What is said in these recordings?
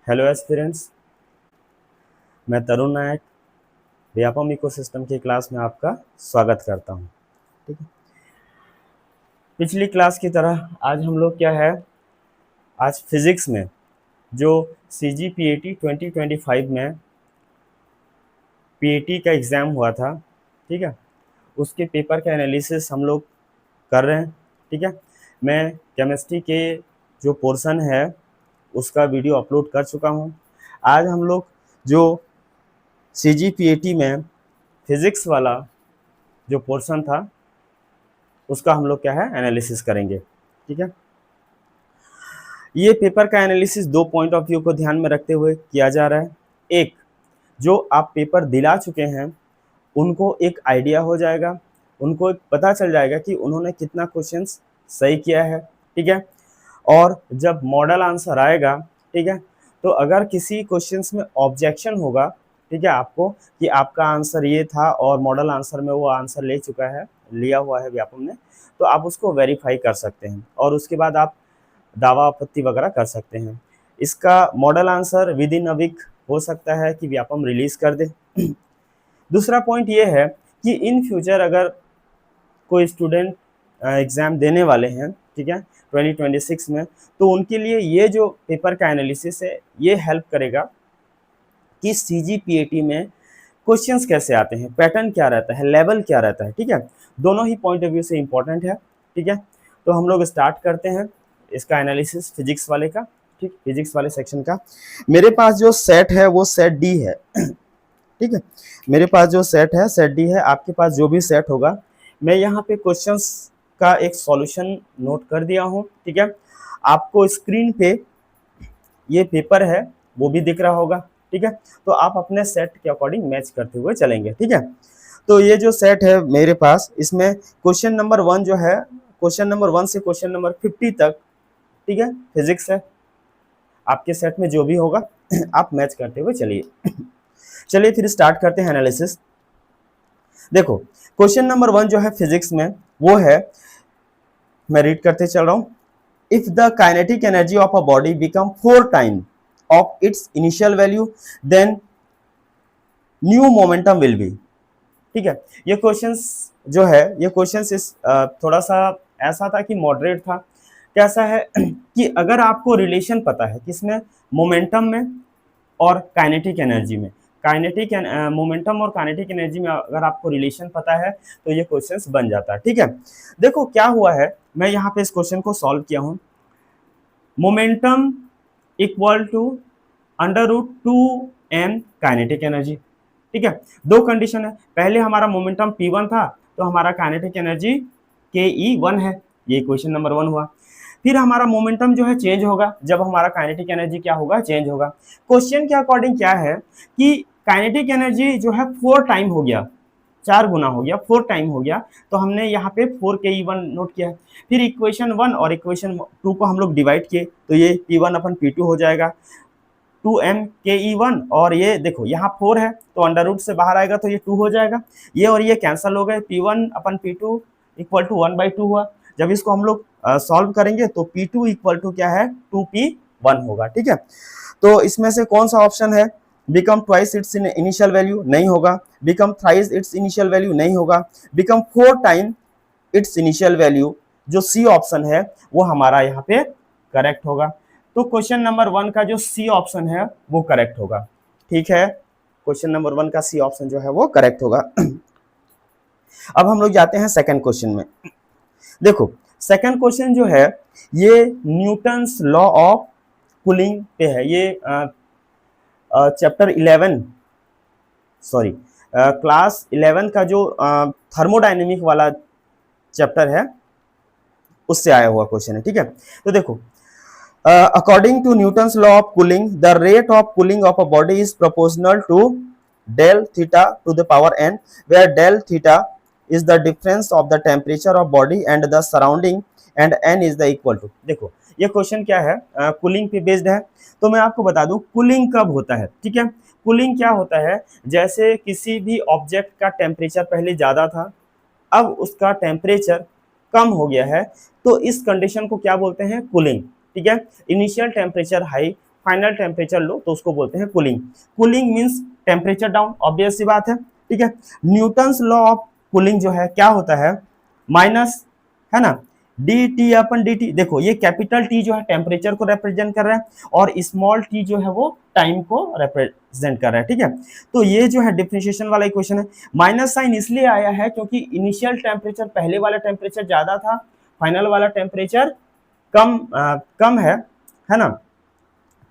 Hello aspirants, मैं Tarun Nayak Vyapam ecosystem की class में आपका स्वागत करता हूं। ठीक है, पिछली क्लास की तरह आज हम लोग क्या है, आज फिजिक्स में जो CGPAT 2025 में PAT का एग्ज़ाम हुआ था, ठीक है, उसके पेपर का एनालिसिस हम लोग कर रहे हैं। ठीक है, मैं केमिस्ट्री के जो पोर्शन है उसका वीडियो अपलोड कर चुका हूं। आज हम लोग जो CGPAT में फिजिक्स वाला जो पोर्शन था उसका हम लोग क्या है एनालिसिस करेंगे। ठीक है, ये पेपर का एनालिसिस दो पॉइंट ऑफ व्यू को ध्यान में रखते हुए किया जा रहा है। एक, जो आप पेपर दिला चुके हैं उनको एक आइडिया हो जाएगा, उनको एक पता चल जाएगा कि उन्होंने कितना क्वेश्चंस सही किया है। ठीक है, और जब मॉडल आंसर आएगा, ठीक है, तो अगर किसी क्वेश्चंस में ऑब्जेक्शन होगा, ठीक है, आपको कि आपका आंसर ये था और मॉडल आंसर में वो आंसर ले चुका है, लिया हुआ है व्यापम ने, तो आप उसको वेरीफाई कर सकते हैं और उसके बाद आप दावा आपत्ति वगैरह कर सकते हैं। इसका model answer within a week हो सकता है कि व्यापम रिलीज कर दे। दूसरा पॉइंट ये है कि इन फ्यूचर अगर कोई स्टूडेंट एग्ज़ाम देने वाले हैं, ठीक है, 2026 में, तो उनके लिए ये जो पेपर का एनालिसिस है ये हेल्प करेगा कि CGPAT में क्वेश्चंस कैसे आते हैं, पैटर्न क्या रहता है, लेवल क्या रहता है। ठीक है, दोनों ही पॉइंट ऑफ व्यू से इम्पोर्टेंट है। ठीक है, तो हम लोग स्टार्ट करते हैं इसका एनालिसिस फिजिक्स वाले का। ठीक, फिजिक्स वाले सेक्शन का मेरे पास जो सेट है वो सेट डी है। ठीक है, मेरे पास जो सेट है सेट डी है। आपके पास जो भी सेट होगा, मैं यहाँ पे क्वेश्चंस का एक सॉल्यूशन नोट कर दिया हूँ। ठीक है, आपको स्क्रीन पे ये पेपर है वो भी दिख रहा होगा। ठीक है, तो आप अपने सेट के अकॉर्डिंग मैच करते हुए चलेंगे। ठीक है, तो ये जो सेट है मेरे पास, इसमें क्वेश्चन नंबर 1 जो है, क्वेश्चन नंबर 1 से क्वेश्चन नंबर 50 तक, ठीक है, फिजिक्स है। आपके सेट में जो भी होगा आप मैच करते हुए चलिए। चलिए फिर स्टार्ट करते हैं एनालिसिस। देखो, क्वेश्चन नंबर 1 जो है फिजिक्स में वो है, मैं रीड करते चल रहा हूं। If the kinetic energy of a body become 4 time of its initial value then new momentum will be. ठीक है, ये क्वेश्चंस जो है, ये क्वेश्चंस इस थोड़ा सा ऐसा था कि मॉडरेट था। कैसा है कि अगर आपको रिलेशन पता है किसमें, मोमेंटम में और काइनेटिक एनर्जी में, काइनेटिक मोमेंटम और काइनेटिक एनर्जी में अगर आपको रिलेशन पता है तो ये क्वेश्चंस बन जाता है। ठीक है, देखो क्या हुआ है, मैं यहाँ पे इस क्वेश्चन को सॉल्व किया हूँ। Momentum equal to √2m kinetic energy. ठीक है, दो कंडीशन है, पहले हमारा मोमेंटम P1 था तो हमारा काइनेटिक एनर्जी KE1 है, ये क्वेश्चन नंबर 1 हुआ। फिर हमारा मोमेंटम जो है चेंज होगा जब हमारा काइनेटिक एनर्जी क्या होगा, चेंज होगा। क्वेश्चन के अकॉर्डिंग क्या है कि काइनेटिक एनर्जी जो है 4 टाइम हो गया, 4 गुना हो गया, 4 टाइम हो गया, तो हमने यहाँ पे 4KE1 नोट किया है। फिर इक्वेशन 1 और इक्वेशन 2 को हम लोग डिवाइड किए तो ये P1/P2 हो जाएगा, 2m/KE1, और ये देखो यहाँ 4 है तो अंडर रूट से बाहर आएगा तो ये 2 हो जाएगा, ये और ये कैंसिल हो गए, P1/P2 इक्वल टू 1/2 हुआ। जब इसको हम लोग सॉल्व करेंगे तो P2 इक्वल टू क्या है, 2P1 होगा। ठीक है, तो इसमें से कौन सा ऑप्शन है, become twice its initial value नहीं होगा, become thrice it's initial value नहीं होगा, become 4 time it's initial value, जो सी ऑप्शन है वो हमारा यहाँ पे करेक्ट होगा। तो क्वेश्चन नंबर 1 का जो सी ऑप्शन है वो करेक्ट होगा। ठीक है, क्वेश्चन नंबर 1 का सी ऑप्शन जो है वो करेक्ट होगा। अब हम लोग जाते हैं सेकंड क्वेश्चन में। देखो, सेकंड क्वेश्चन जो है ये न्यूटन्स लॉ ऑफ कूलिंग पे है। ये चैप्टर 11, सॉरी क्लास 11 का जो थर्मोडाइनेमिक वाला चैप्टर है उससे आया हुआ क्वेश्चन है। ठीक है, तो देखो, according to Newton's law of cooling, the rate of cooling of a body is proportional to del theta to the power n, where del theta is the difference of the temperature of body and the surrounding and n is the equal to। देखो ये question क्या है, cooling पे based है। तो मैं आपको बता दूं कूलिंग कब होता है। ठीक है, कूलिंग क्या होता है, जैसे किसी भी ऑब्जेक्ट का टेम्परेचर पहले ज़्यादा था, अब उसका टेम्परेचर कम हो गया है, तो इस कंडीशन को क्या बोलते हैं, कूलिंग। ठीक है, initial temperature high, final temperature low तो उसको बोलते हैं cooling. Cooling means temperature down, obvious सी बात है, ठीक है। न्यूटन्स लॉ ऑफ कूलिंग जो है क्या होता है, माइनस, है ना, डी टी अपन डी टी। देखो ये कैपिटल टी जो है टेम्परेचर को रिप्रेजेंट कर रहा है और स्मॉल टी जो है वो टाइम को रिप्रेजेंट कर रहा है, ठीक है। तो ये जो है डिफरेंशिएशन वाला इक्वेशन है। माइनस साइन इसलिए आया है क्योंकि इनिशियल टेम्परेचर पहले वाला टेम्परेचर ज्यादा था, फाइनल वाला टेम्परेचर कम है ना,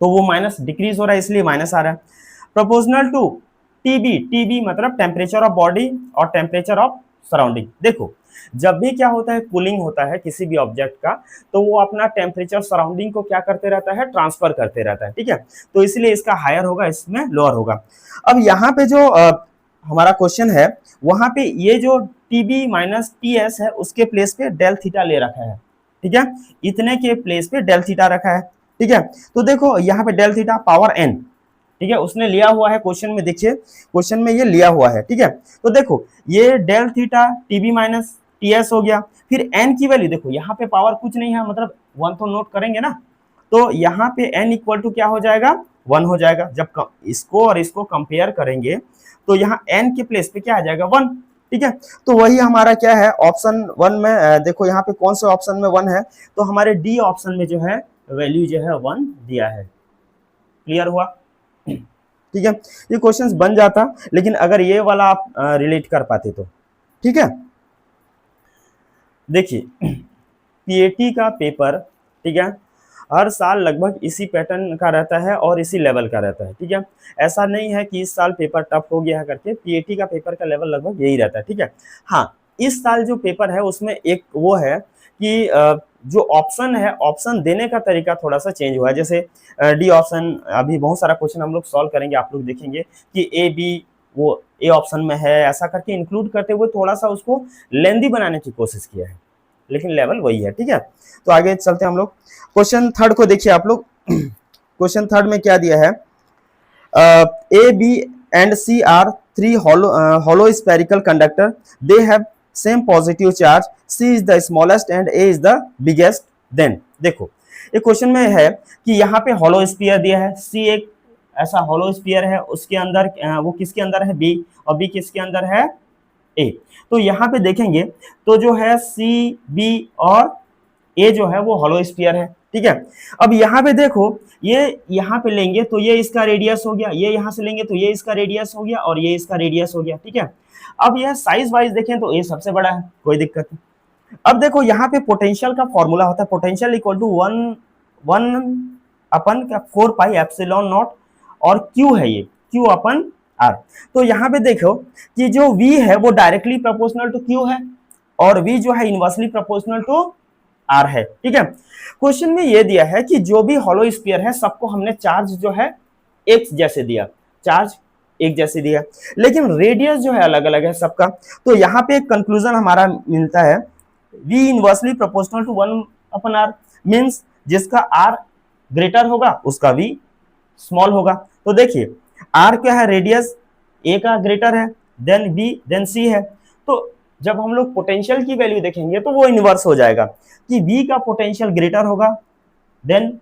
तो वो माइनस डिक्रीज हो रहा है इसलिए माइनस आ रहा है। प्रोपोर्शनल टू टीबी, टीबी मतलब टेम्परेचर ऑफ बॉडी और टेम्परेचर ऑफ सराउंडिंग। देखो जब भी क्या होता है, कूलिंग होता है किसी भी ऑब्जेक्ट का, तो वो अपना टेम्परेचर सराउंडिंग को क्या करते रहता है, ट्रांसफर करते रहता है, ठीक है। तो इसलिए इसका हायर होगा, इसमें लोअर होगा। अब यहाँ पे जो हमारा क्वेश्चन है, वहां पे ये जो टीबी माइनस टी एस है उसके प्लेस पे डेल थीटा ले रखा है, ठीक है। इतने के प्लेस पे डेल थीटा रखा है, ठीक है। तो देखो यहाँ पे डेल थीटा पावर एन, ठीक है, उसने लिया हुआ है क्वेश्चन में, देखिए क्वेश्चन में ये लिया हुआ है, ठीक है। तो देखो ये del theta TB minus TS हो गया, फिर एन की वैल्यू देखो, यहाँ पे पावर कुछ नहीं है, मतलब 1 तो नोट करेंगे ना, तो यहाँ पे एन इक्वल टू क्या हो जाएगा, 1 हो जाएगा। जब इसको और इसको कंपेयर करेंगे तो यहाँ एन के प्लेस पे क्या आ जाएगा, 1, ठीक है। तो वही हमारा क्या है ऑप्शन 1 में, देखो यहाँ पे कौन से ऑप्शन में 1 है, तो हमारे डी ऑप्शन में जो है वैल्यू जो है 1 दिया है। क्लियर हुआ, ठीक है। ये क्वेश्चंस बन जाता लेकिन अगर ये वाला आप रिलेट कर पाते तो, ठीक है। देखिए पीएटी का पेपर, ठीक है, हर साल लगभग इसी पैटर्न का रहता है और इसी लेवल का रहता है, ठीक है। ऐसा नहीं है कि इस साल पेपर टफ हो गया है करके, पीएटी का पेपर का लेवल लगभग यही रहता है, ठीक है। हाँ, इस साल जो पेपर है उसमें एक वो है कि जो ऑप्शन है, ऑप्शन देने का तरीका थोड़ा सा चेंज हुआ है। जैसे डी ऑप्शन, अभी बहुत सारा क्वेश्चन हम लोग सॉल्व करेंगे, आप लोग देखेंगे कि ए बी वो ए ऑप्शन में है, ऐसा करके इंक्लूड करते हुए थोड़ा सा उसको लेंदी बनाने की कोशिश किया है, लेकिन लेवल वही है, ठीक है। तो आगे चलते हैं हम लोग। क्वेश्चन थर्ड को देखिए आप लोग। क्वेश्चन थर्ड में क्या दिया है, A B and C are 3 hollow spherical conductor, they have same positive charge, C is the smallest and A is the biggest, then देखो ये क्वेश्चन में है कि यहाँ पे हॉलो स्फीयर दिया है, C एक ऐसा हॉलो स्फीयर है, उसके अंदर वो किसके अंदर है, B, और B किसके अंदर है, A। तो यहाँ पे देखेंगे तो जो है C, B और A जो है वो हॉलो स्फीयर है, ठीक है। अब यहाँ पे देखो, ये यहाँ पे लेंगे तो ये इसका रेडियस हो गया, ये यहाँ से लेंगे तो ये इसका रेडियस हो गया और ये इसका रेडियस हो गया, ठीक है। अब यह साइज वाइज देखें तो ये सबसे बड़ा है, कोई दिक्कत नहीं। अब देखो यहाँ पे पोटेंशियल का फॉर्मूला होता है, potential equal to 1/4 pi epsilon naught, और Q है ये Q अपन R। तो यहाँ पे देखो कि जो V है वो डायरेक्टली प्रोपोर्शनल टू Q है और V जो है इनवर्सली प्रोपोर्शनल टू R है, ठीक है। क्वेश्चन में ये दिया है कि जो भी हॉलो स्फीयर है सबको हमने चार्ज जो है एक जैसे दिया, चार्ज एक जैसे दिया, लेकिन रेडियस जो है अलग अलग है सबका। तो यहाँ पे एक कंक्लूजन हमारा मिलता है, V inversely proportional to 1/R, means जिसका R ग्रेटर होगा उसका V स्मॉल होगा। तो देखिए R क्या है, रेडियस A का ग्रेटर है, देन B, देन C है। तो जब हम लोग पोटेंशियल की वैल्यू देखेंगे तो वो इनवर्स हो जाएगा कि V का पोटेंशियल ग्रेटर होगा, देन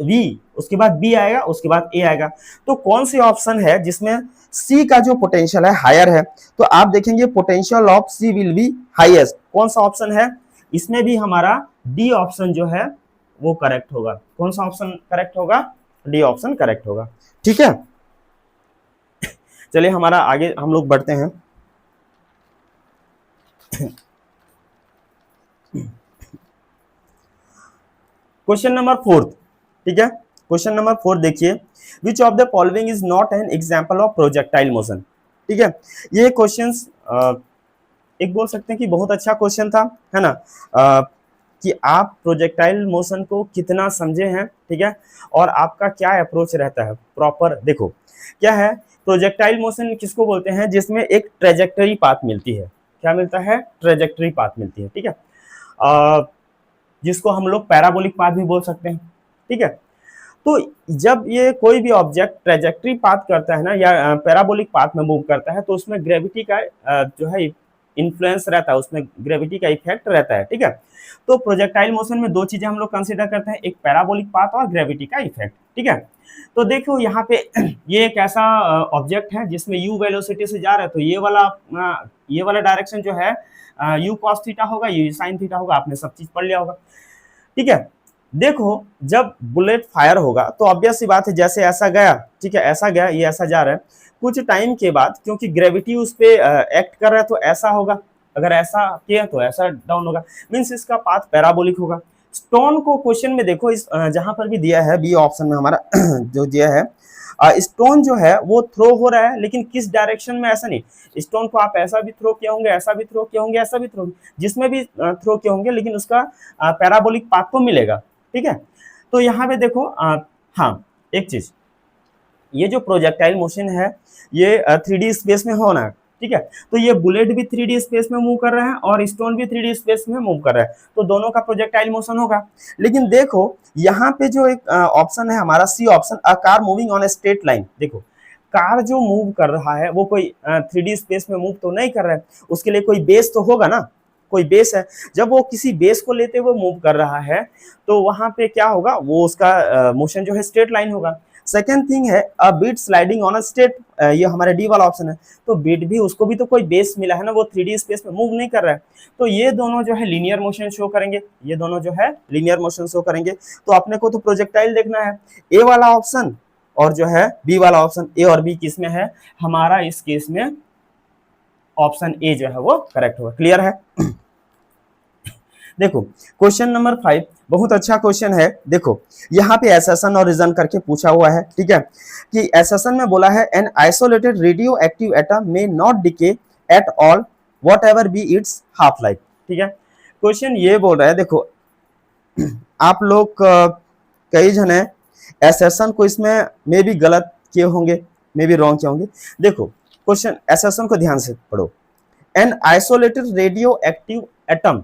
V, उसके बाद B आएगा, उसके बाद A आएगा। तो कौन सी ऑप्शन है जिसमें C का जो पोटेंशियल है हायर है, तो आप देखेंगे potential of C will be highest. कौन सा ऑप्शन है, इसमें भी हमारा डी ऑप्शन जो है वो करेक्ट होगा। कौन सा ऑप्शन करेक्ट होगा, डी ऑप्शन करेक्ट होगा, ठीक है। चलिए हमारा आगे हम लोग बढ़ते हैं। क्वेश्चन नंबर 4, ठीक है। क्वेश्चन नंबर 4 देखिए, विच of the following is not an example of projectile motion, ठीक है। ये क्वेश्चंस एक बोल सकते हैं कि बहुत अच्छा क्वेश्चन था, है ना, कि आप प्रोजेक्टाइल मोशन को कितना समझे हैं, ठीक है, और आपका क्या अप्रोच रहता है प्रॉपर। देखो क्या है, प्रोजेक्टाइल मोशन किसको बोलते हैं, जिसमें एक ट्रेजेक्टरी पाथ मिलती है। क्या मिलता है, ट्रेजेक्टरी पाथ मिलती है, ठीक है, जिसको हम लोग पैराबोलिक पाथ भी बोल सकते हैं, ठीक है। तो जब ये कोई भी ऑब्जेक्ट ट्रेजेक्टरी पाथ करता है ना, या पैराबोलिक पाथ में मूव करता है, तो उसमें ग्रेविटी का जो है इन्फ्लुएंस रहता है, उसमें ग्रेविटी का इफेक्ट रहता है, ठीक है। तो प्रोजेक्टाइल मोशन में दो चीजें हम लोग कंसीडर करते हैं, एक पैराबोलिक पाथ और ग्रेविटी का इफेक्ट, ठीक है। तो देखो यहाँ पे ये एक ऐसा ऑब्जेक्ट है जिसमें u वेलोसिटी से जा रहा है, तो ये वाला डायरेक्शन जो है u cos थीटा होगा, u sin थीटा होगा, आपने सब चीज पढ़ लिया होगा, ठीक है। देखो जब बुलेट फायर होगा तो ऑब्वियस सी बात है, जैसे ऐसा गया, ठीक है, ऐसा गया, ये ऐसा जा रहा है, कुछ टाइम के बाद क्योंकि ग्रेविटी उस पे एक्ट कर रहा है तो ऐसा होगा, अगर ऐसा किया तो ऐसा डाउन होगा, मींस इसका पाथ पैराबोलिक होगा। स्टोन को क्वेश्चन में देखो, इस जहां पर भी दिया है बी ऑप्शन में हमारा जो दिया है, स्टोन जो है वो थ्रो हो रहा है, लेकिन किस डायरेक्शन में ऐसा नहीं। स्टोन को आप ऐसा भी थ्रो किए होंगे, ऐसा भी थ्रो किए होंगे, ऐसा भी थ्रो, जिसमें भी थ्रो किए होंगे, लेकिन उसका पैराबोलिक पाथ तो मिलेगा, ठीक है। तो यहाँ पे देखो हाँ एक चीज, ये जो प्रोजेक्टाइल मोशन है ये 3D स्पेस में होना है, ठीक है। तो ये बुलेट भी 3D स्पेस में मूव कर रहा है और स्टोन भी 3D स्पेस में मूव कर रहा है, तो दोनों का प्रोजेक्टाइल मोशन होगा। लेकिन देखो यहाँ पे जो एक ऑप्शन है हमारा C option, a car moving on a straight line, देखो कार जो मूव कर रहा है वो कोई 3D स्पेस में मूव तो नहीं कर रहा है, उसके लिए कोई बेस तो होगा ना, कोई बेस है। जब वो किसी बेस को लेते हुए मूव कर रहा है तो वहां पे क्या होगा, वो उसका मोशन जो है स्ट्रेट लाइन होगा। सेकेंड थिंग है a bead sliding on a straight, ये हमारा डी वाला ऑप्शन है, तो बीट भी उसको भी तो कोई बेस मिला है ना, वो 3D स्पेस में मूव नहीं कर रहा है, तो ये दोनों जो है लीनियर मोशन शो करेंगे, ये दोनों जो है लीनियर मोशन शो करेंगे। तो अपने को तो प्रोजेक्टाइल देखना है, ए वाला ऑप्शन और जो है बी वाला ऑप्शन, ए और बी किस में है, हमारा इस केस में ऑप्शन ए जो है वो करेक्ट होगा। क्लियर है? देखो क्वेश्चन नंबर 5 बहुत अच्छा क्वेश्चन है। देखो यहाँ पे एसेशन और रीजन करके पूछा हुआ है, ठीक है, कि एसेशन में बोला है an isolated radioactive atom में not decay at all whatever be its half life, ठीक है। क्वेश्चन ये बोल रहा है, देखो आप लोग कई जन है एसेशन को इसमें मे भी गलत किए होंगे, मे भी रॉन्ग किए होंगे। देखो क्वेश्चन एसेशन को ध्यान से पढ़ो, N isolated radioactive atom,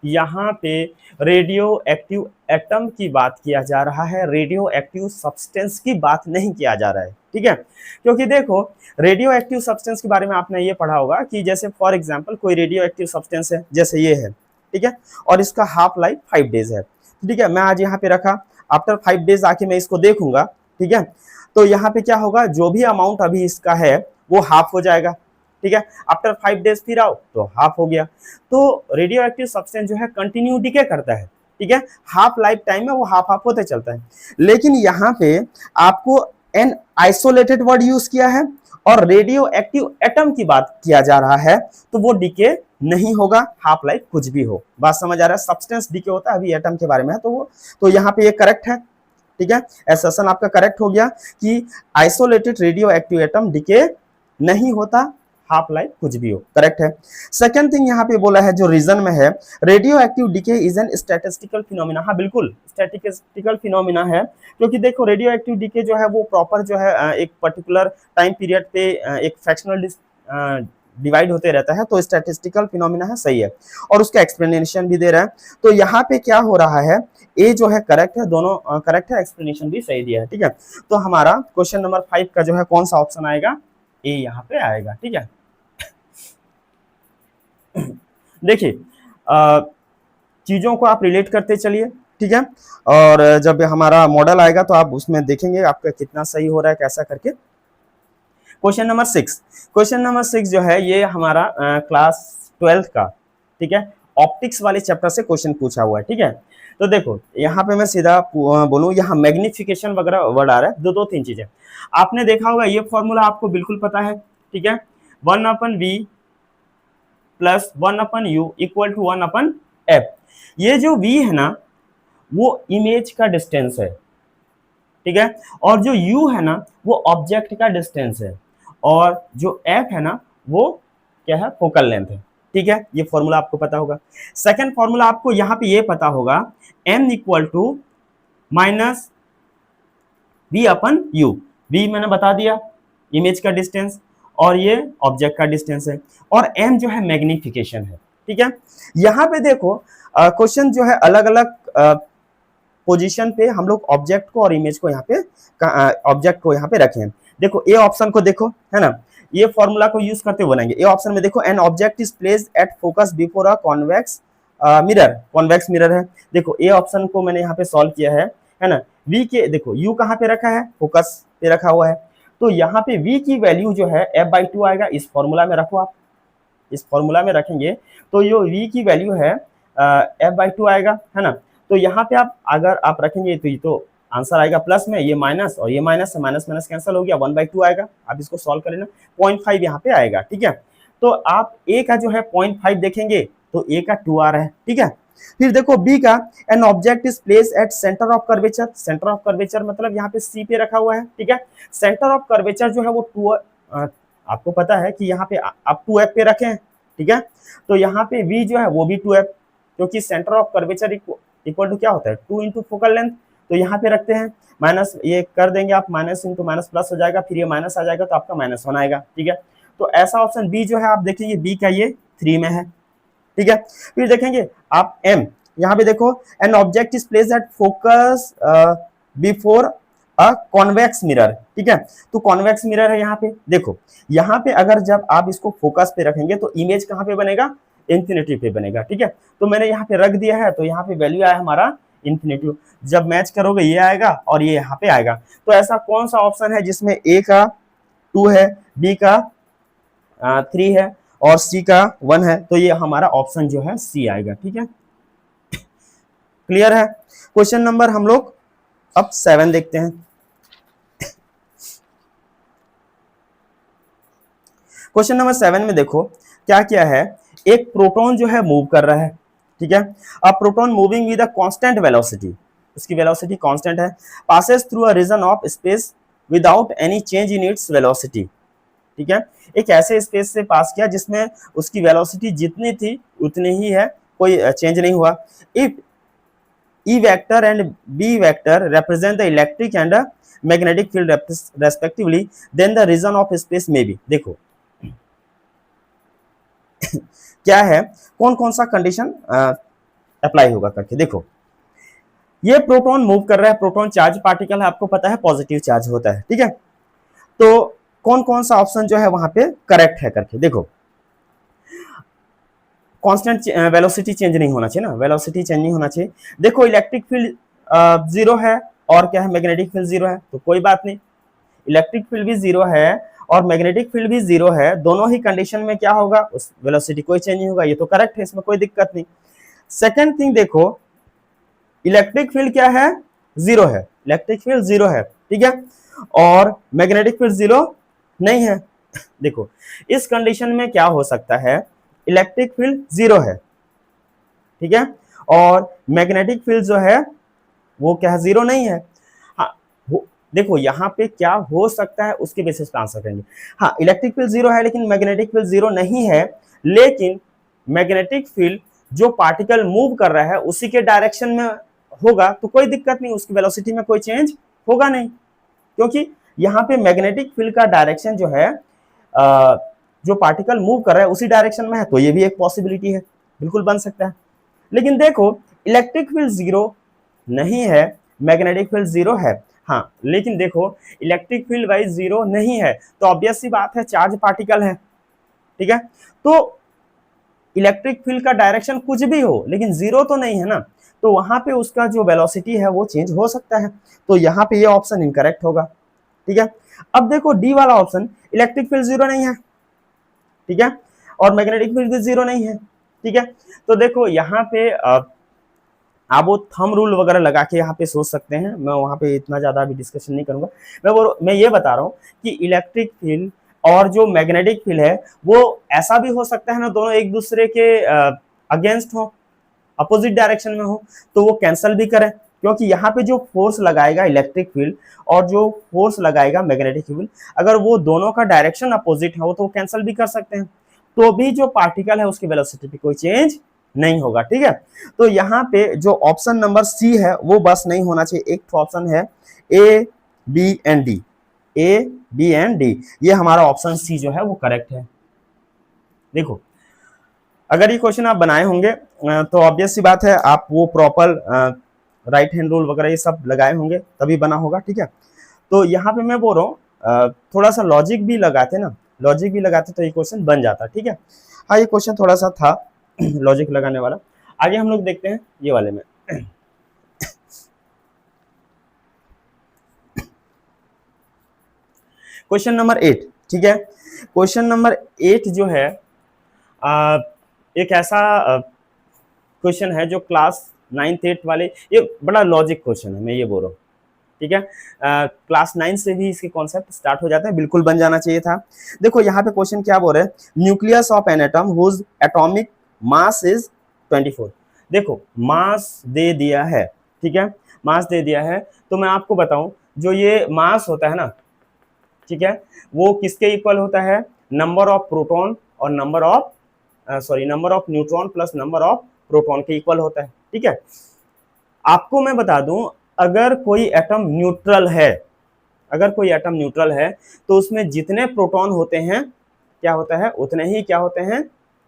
यहाँ पे रेडियो एक्टिव एटम की बात किया जा रहा है, रेडियो एक्टिव सब्सटेंस की बात नहीं किया जा रहा है, ठीक है। क्योंकि देखो रेडियो एक्टिव सब्सटेंस के बारे में आपने ये पढ़ा होगा कि जैसे फॉर एग्जांपल कोई रेडियो एक्टिव सब्सटेंस है, जैसे ये है, ठीक है, और इसका हाफ लाइफ 5 डेज है, ठीक है। मैं आज यहाँ पे रखा, आफ्टर 5 डेज आके मैं इसको देखूंगा, ठीक है, तो यहाँ पे क्या होगा, जो भी अमाउंट अभी इसका है वो हाफ हो जाएगा, ठीक है। आफ्टर 5 डेज फिर आओ तो हाफ हो गया। तो रेडियो एक्टिव सब्सटेंस जो है कंटिन्यू डिके करता है, ठीक है, हाफ लाइफ टाइम में वो हाफ हाफ होते चलता है। लेकिन यहाँ पे आपको एन आइसोलेटेड वर्ड यूज किया है और रेडियो एक्टिव एटम की बात किया जा रहा है, तो वो डिके नहीं होगा, हाफ लाइफ कुछ भी हो। बात समझ आ रहा है? सब्सटेंस डिके होता है, अभी एटम के बारे में है, तो वो तो यहाँ पे ये करेक्ट है, ठीक है। एसेशन आपका करेक्ट हो गया कि isolated radioactive atom decay नहीं होता, हाफ लाइफ कुछ भी हो, करेक्ट है। सेकंड थिंग यहाँ पे बोला है जो रीजन में है, radio active decay is an statistical phenomena, हाँ बिल्कुल स्टैटिस्टिकल फिनोमिना है, क्योंकि देखो रेडियो एक्टिव डिके जो है वो प्रॉपर जो है एक पर्टिकुलर टाइम पीरियड पे एक फ्रैक्शनल डिवाइड होते रहता है, तो स्टैटिस्टिकल फिनोमिना है, सही है, और उसका एक्सप्लेनेशन भी दे रहा है। तो यहाँ पे क्या हो रहा है, ए जो है करेक्ट है, दोनों करेक्ट है, एक्सप्लेनेशन भी सही दिया है, ठीक है। तो हमारा क्वेश्चन नंबर 5 का जो है कौन सा ऑप्शन आएगा, ए यहाँ पे आएगा, ठीक है। देखिए चीजों को आप रिलेट करते चलिए, ठीक है, और जब हमारा मॉडल आएगा तो आप उसमें देखेंगे आपका कितना सही हो रहा है, कैसा करके। क्वेश्चन नंबर 6, क्वेश्चन नंबर 6 जो है ये हमारा क्लास 12th का, ठीक है, ऑप्टिक्स वाले चैप्टर से क्वेश्चन पूछा हुआ है, ठीक है। तो देखो यहाँ पे मैं सीधा बोलूं, यहाँ मैग्निफिकेशन वगैरह वर्ड आ रहा है, दो तीन चीजें आपने देखा होगा, ये फॉर्मूला आपको बिल्कुल पता है, ठीक है, 1/v plus 1/u equal to 1/f। ये जो v है ना वो इमेज का डिस्टेंस है, ठीक है, और जो u है ना वो ऑब्जेक्ट का डिस्टेंस है, और जो f है ना वो क्या है, फोकल लेंथ है, ठीक है। ये फॉर्मूला आपको पता होगा। सेकंड फॉर्मूला आपको यहाँ पे ये पता होगा, m equal to minus v/u, v मैंने बता दिया इमेज का डिस्टेंस और ये ऑब्जेक्ट का डिस्टेंस है, और m जो है मैग्निफिकेशन है, ठीक है। यहाँ पे देखो क्वेश्चन जो है अलग अलग पोजीशन पे हम लोग ऑब्जेक्ट को और इमेज को यहाँ पे ऑब्जेक्ट को यहाँ पे रखें। देखो ए ऑप्शन को देखो, है ना, ये फॉर्मूला को यूज करते हुए बनाएंगे। ए ऑप्शन में देखो, an object is placed at focus before a convex mirror, convex mirror है। देखो ए ऑप्शन को मैंने यहाँ पे सॉल्व किया है ना। वी के देखो यू कहाँ पे रखा है, फोकस पे रखा हुआ है, तो यहाँ पे वी की वैल्यू जो है f/2 आएगा। इस फॉर्मूला में रखो आप, इस फॉर्मूला में रखेंगे तो ये v की वैल्यू है f/2 आएगा, है ना। तो यहाँ पे आप अगर आप रखेंगे तो ये तो आंसर आएगा प्लस में, ये माइनस और ये माइनस, माइनस माइनस कैंसिल हो गया, 1/2 आएगा। आप इसको सॉल्व कर लेना, 0.5 यहाँ पे आएगा, ठीक है। तो आप a का जो है 0.5 देखेंगे तो a का 2 आ रहा है, ठीक है। फिर देखो b का, an object is place at centre of curvature, centre of curvature मतलब यहाँ पे c पे रखा हुआ है, ठीक है। सेंटर ऑफ कर्वेचर जो है वो 2, आपको पता है कि यहाँ पे आप 2f पे रखें, ठीक है। तो यहाँ पे v जो है वो भी 2f, क्योंकि centre of curvature equal to क्या होता है 2 इंटू फोकल लेंथ, तो यहाँ पे रखते हैं माइनस, ये कर देंगे आप, माइनस इंटू माइनस प्लस हो जाएगा, फिर ये माइनस आ जाएगा तो आपका -1 आएगा, ठीक है। तो ऐसा ऑप्शन बी जो है आप देखेंगे बी का ये 3 में है, ठीक है। फिर देखेंगे आप एम, यहाँ पे देखो, an object is placed at focus before a convex mirror, ठीक है। तो कॉन्वेक्स मिरर है यहाँ पे, देखो यहाँ पे अगर जब आप इसको फोकस पे रखेंगे तो इमेज कहाँ पे बनेगा, इंफिनिटी पे बनेगा, ठीक है। तो मैंने यहाँ पे रख दिया है, तो यहाँ पे वैल्यू आया हमारा इंफिनिटी। जब मैच करोगे ये आएगा और ये यहाँ पे आएगा। तो ऐसा कौन सा ऑप्शन है जिसमें ए का 2 है, बी का 3 है और सी का 1 है, तो ये हमारा ऑप्शन जो है सी आएगा, ठीक है। क्लियर है। क्वेश्चन नंबर हम लोग अब 7 देखते हैं। क्वेश्चन नंबर 7 में देखो क्या किया है, एक प्रोटॉन जो है मूव कर रहा है, ठीक है। अब proton moving with a constant velocity, उसकी वेलोसिटी कांस्टेंट है, passes through a region of space without any change in its velocity, ठीक है। एक ऐसे स्पेस से पास किया जिसमें उसकी वेलोसिटी जितनी थी उतनी ही है, कोई चेंज नहीं हुआ। If E vector and B vector represent the electric and magnetic field respectively, then the region of space may be, देखो क्या है, कौन कौन सा कंडीशन अप्लाई होगा करके। देखो ये प्रोटॉन मूव कर रहा है, प्रोटॉन चार्ज पार्टिकल है, आपको पता है पॉजिटिव चार्ज होता है, ठीक है। तो कौन कौन सा ऑप्शन जो है वहां पे करेक्ट है करके देखो। कांस्टेंट वेलोसिटी चेंज नहीं होना चाहिए ना, वेलोसिटी चेंज नहीं होना चाहिए। देखो इलेक्ट्रिक फील्ड 0 है और क्या है, मैग्नेटिक फील्ड 0 है, तो कोई बात नहीं, इलेक्ट्रिक फील्ड भी 0 है और मैग्नेटिक फील्ड भी 0 है, दोनों ही कंडीशन में क्या होगा, उस वेलोसिटी कोई चेंज नहीं होगा, ये तो करेक्ट है, इसमें कोई दिक्कत नहीं। सेकेंड थिंग देखो, इलेक्ट्रिक फील्ड क्या है, 0 है, इलेक्ट्रिक फील्ड 0 है, ठीक है, और मैग्नेटिक फील्ड 0 नहीं है। देखो इस कंडीशन में क्या हो सकता है, इलेक्ट्रिक फील्ड 0 है, ठीक है, और मैग्नेटिक फील्ड जो है वो क्या है, 0 नहीं है। हाँ देखो यहाँ पे क्या हो सकता है उसके बेसिस पे आंसर करेंगे। हाँ इलेक्ट्रिक फील्ड 0 है लेकिन मैग्नेटिक फील्ड 0 नहीं है, लेकिन मैग्नेटिक फील्ड जो पार्टिकल मूव कर रहा है उसी के डायरेक्शन में होगा तो कोई दिक्कत नहीं, उसकी वेलोसिटी में कोई चेंज होगा नहीं, क्योंकि यहाँ पे मैग्नेटिक फील्ड का डायरेक्शन जो है जो पार्टिकल मूव कर रहा है उसी डायरेक्शन में है, तो ये भी एक पॉसिबिलिटी है, बिल्कुल बन सकता है। लेकिन देखो इलेक्ट्रिक फील्ड 0 नहीं है, मैग्नेटिक फील्ड 0 है, हाँ लेकिन देखो इलेक्ट्रिक फील्ड वाइज 0 नहीं है तो ऑब्वियस सी बात है चार्ज पार्टिकल है, ठीक है। तो इलेक्ट्रिक फील्ड का डायरेक्शन कुछ भी हो लेकिन 0 तो नहीं है ना, तो वहां पे उसका जो वेलोसिटी है वो चेंज हो सकता है, तो यहाँ पे ये ऑप्शन इनकरेक्ट होगा, ठीक है। अब देखो डी वाला ऑप्शन, इलेक्ट्रिक फील्ड 0 नहीं है, ठीक है, और मैग्नेटिक फील्ड भी 0 नहीं है, ठीक है। तो देखो यहाँ पे आप वो थंब रूल वगैरह लगा के यहाँ पे सोच सकते हैं, मैं वहाँ पे इतना ज्यादा अभी डिस्कशन नहीं करूंगा। मैं ये बता रहा हूँ कि इलेक्ट्रिक फील्ड और जो मैग्नेटिक फील्ड है वो ऐसा भी हो सकता है ना, दोनों एक दूसरे के अगेंस्ट हो, अपोजिट डायरेक्शन में हो, तो वो कैंसल भी करें, क्योंकि यहाँ पे जो फोर्स लगाएगा इलेक्ट्रिक फील्ड और जो फोर्स लगाएगा मैग्नेटिक फील्ड, अगर वो दोनों का डायरेक्शन अपोजिट है तो वो कैंसल भी कर सकते हैं, तो भी जो पार्टिकल है उसकी वेलोसिटी पे कोई चेंज नहीं होगा, ठीक है। तो यहाँ पे जो ऑप्शन नंबर सी है वो बस नहीं होना चाहिए, एक ऑप्शन है A B and D, A B and D, ये हमारा ऑप्शन सी जो है वो करेक्ट है। देखो अगर ये क्वेश्चन आप बनाए होंगे तो ऑब्वियस सी बात है आप वो प्रॉपर राइट हैंड रूल वगैरह ये सब लगाए होंगे तभी बना होगा, ठीक है। तो यहाँ पे मैं बोल रहा हूँ थोड़ा सा लॉजिक भी लगाते ना, लॉजिक भी लगाते तो ये क्वेश्चन बन जाता, ठीक है। हाँ ये क्वेश्चन थोड़ा सा था लॉजिक लगाने वाला। आगे हम लोग देखते हैं ये वाले में। क्वेश्चन नंबर 8, ठीक है। क्वेश्चन नंबर 8 जो है एक ऐसा क्वेश्चन है जो क्लास 9th 8th वाले, ये बड़ा लॉजिक क्वेश्चन है, मैं ये बोल रहा हूँ, ठीक है। क्लास 9 से भी इसके कॉन्सेप्ट स्टार्ट हो जाते हैं, बिल्कुल बन जाना चाहिए था। देखो यहाँ पे क्वेश्चन क्या बोल रहे हैं, nucleus of an atom whose atomic mass is 24। देखो मास दे दिया है, ठीक है, मास दे दिया है। तो मैं आपको बताऊं जो ये मास होता है ना, ठीक है, वो किसके इक्वल होता है, नंबर ऑफ प्रोटॉन और number of number of neutron plus number of proton के इक्वल होता है, ठीक है। आपको मैं बता दूं अगर कोई एटम न्यूट्रल है, अगर कोई एटम न्यूट्रल है तो उसमें जितने प्रोटॉन होते हैं क्या होता है, उतने ही क्या होते हैं,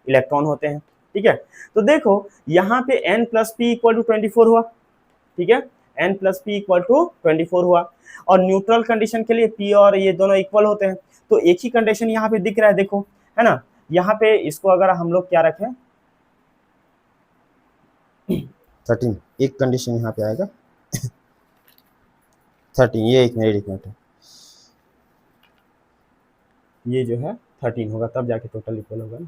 इलेक्ट्रॉन होते हैं, ठीक है। तो देखो यहाँ पे n plus P equal to 24 हुआ, ठीक है, n plus P equal to 24 हुआ। और न्यूट्रल कंडीशन के लिए p और ये दोनों इक्वल होते हैं, तो एक ही कंडीशन यहाँ पे दिख रहा है, देखो है ना। यहाँ पे इसको अगर हम लोग क्या रखें 13, एक कंडीशन यहाँ पे आएगा 13, ये एक मिनट ये जो है 13 होगा तब जाके टोटल इक्वल होगा ना।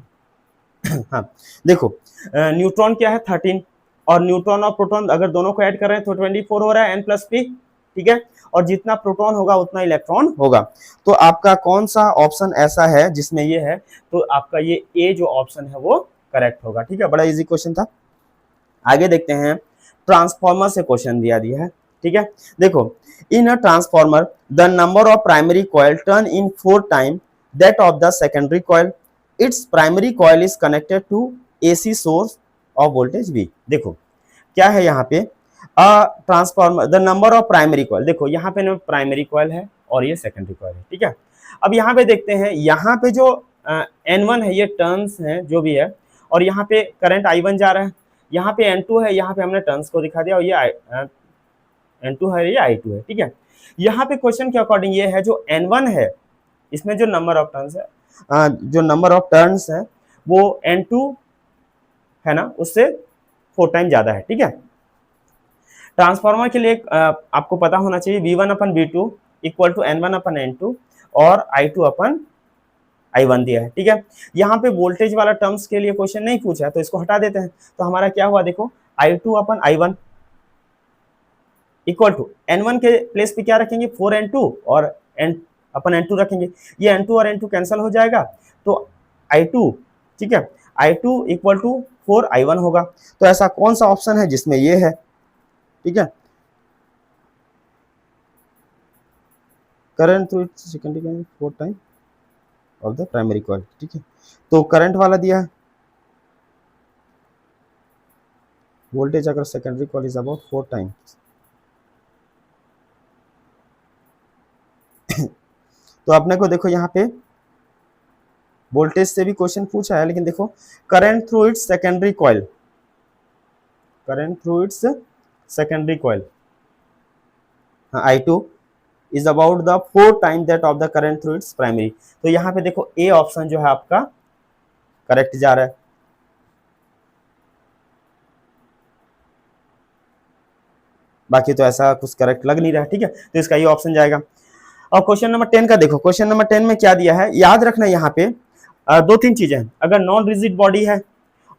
हाँ देखो न्यूट्रॉन क्या है 13, और न्यूट्रॉन और प्रोटॉन अगर दोनों को ऐड कर रहे हैं तो 24 हो रहा है n प्लस पी, ठीक है। और जितना प्रोटॉन होगा उतना इलेक्ट्रॉन होगा। तो आपका कौन सा ऑप्शन ऐसा है जिसमें ये है, तो आपका ये ए जो ऑप्शन है वो करेक्ट होगा, ठीक है। बड़ा इजी क्वेश्चन था। आगे देखते हैं, ट्रांसफॉर्मर से क्वेश्चन दिया है, ठीक है। देखो in a transformer the number of primary coil turn in 4 time that of the secondary coil, its primary coil is connected to AC source of voltage V। देखो क्या है यहाँ पे, transformer the number of primary coil, देखो यहाँ पे ना primary coil है और ये सेकेंडरी कॉइल है, ठीक है। अब यहाँ पे देखते हैं, यहाँ पे जो N1 है ये टर्न्स है जो भी है, और यहाँ पे करंट I1 जा रहा है, यहाँ पे N2 है, यहाँ पे हमने टर्न्स को दिखा दिया, और ये N2 है, ये I2 है, ठीक है। यहाँ पे क्वेश्चन के अकॉर्डिंग ये है जो N1 है इसमें जो नंबर ऑफ टर्न्स है, जो नंबर ऑफ टर्न्स है वो N2 है ना उससे 4 टाइम ज्यादा है, ठीक है। ट्रांसफार्मर के लिए आपको पता होना चाहिए V1 upon V2 equal to N1 upon N2 और I2 अपन I1 दिया है, ठीक है। यहाँ पे वोल्टेज वाला टर्म्स के लिए क्वेश्चन नहीं पूछा है तो इसको हटा देते हैं। तो हमारा क्या हुआ, देखो I2 upon I1 equal to N1 के प्लेस पे क्या रखेंगे 4N2 और N अपन N2 रखेंगे, ये N2 और N2 कैंसिल हो जाएगा तो I2, ठीक है, I2 इक्वल टू 4I1 होगा। तो ऐसा कौन सा ऑप्शन है जिसमें ये है, ठीक है। Current through it's secondary coil 4 time of the primary coil, ठीक है। तो करंट वाला दिया है, वोल्टेज अगर secondary coil is about 4 times, तो अपने को देखो यहाँ पे वोल्टेज से भी क्वेश्चन पूछा है, लेकिन देखो current through it's secondary coil, current through it's secondary coil I2 is about the 4 time that of the current through its primary. तो यहाँ पे देखो ए ऑप्शन जो है आपका करेक्ट जा रहा है। बाकी तो ऐसा कुछ करेक्ट लग नहीं रहा, ठीक है, तो इसका ये ऑप्शन जाएगा। और क्वेश्चन नंबर 10 का देखो, क्वेश्चन नंबर 10 में क्या दिया है, याद रखना यहाँ पे 2-3 चीजें हैं। अगर नॉन रिजिड बॉडी है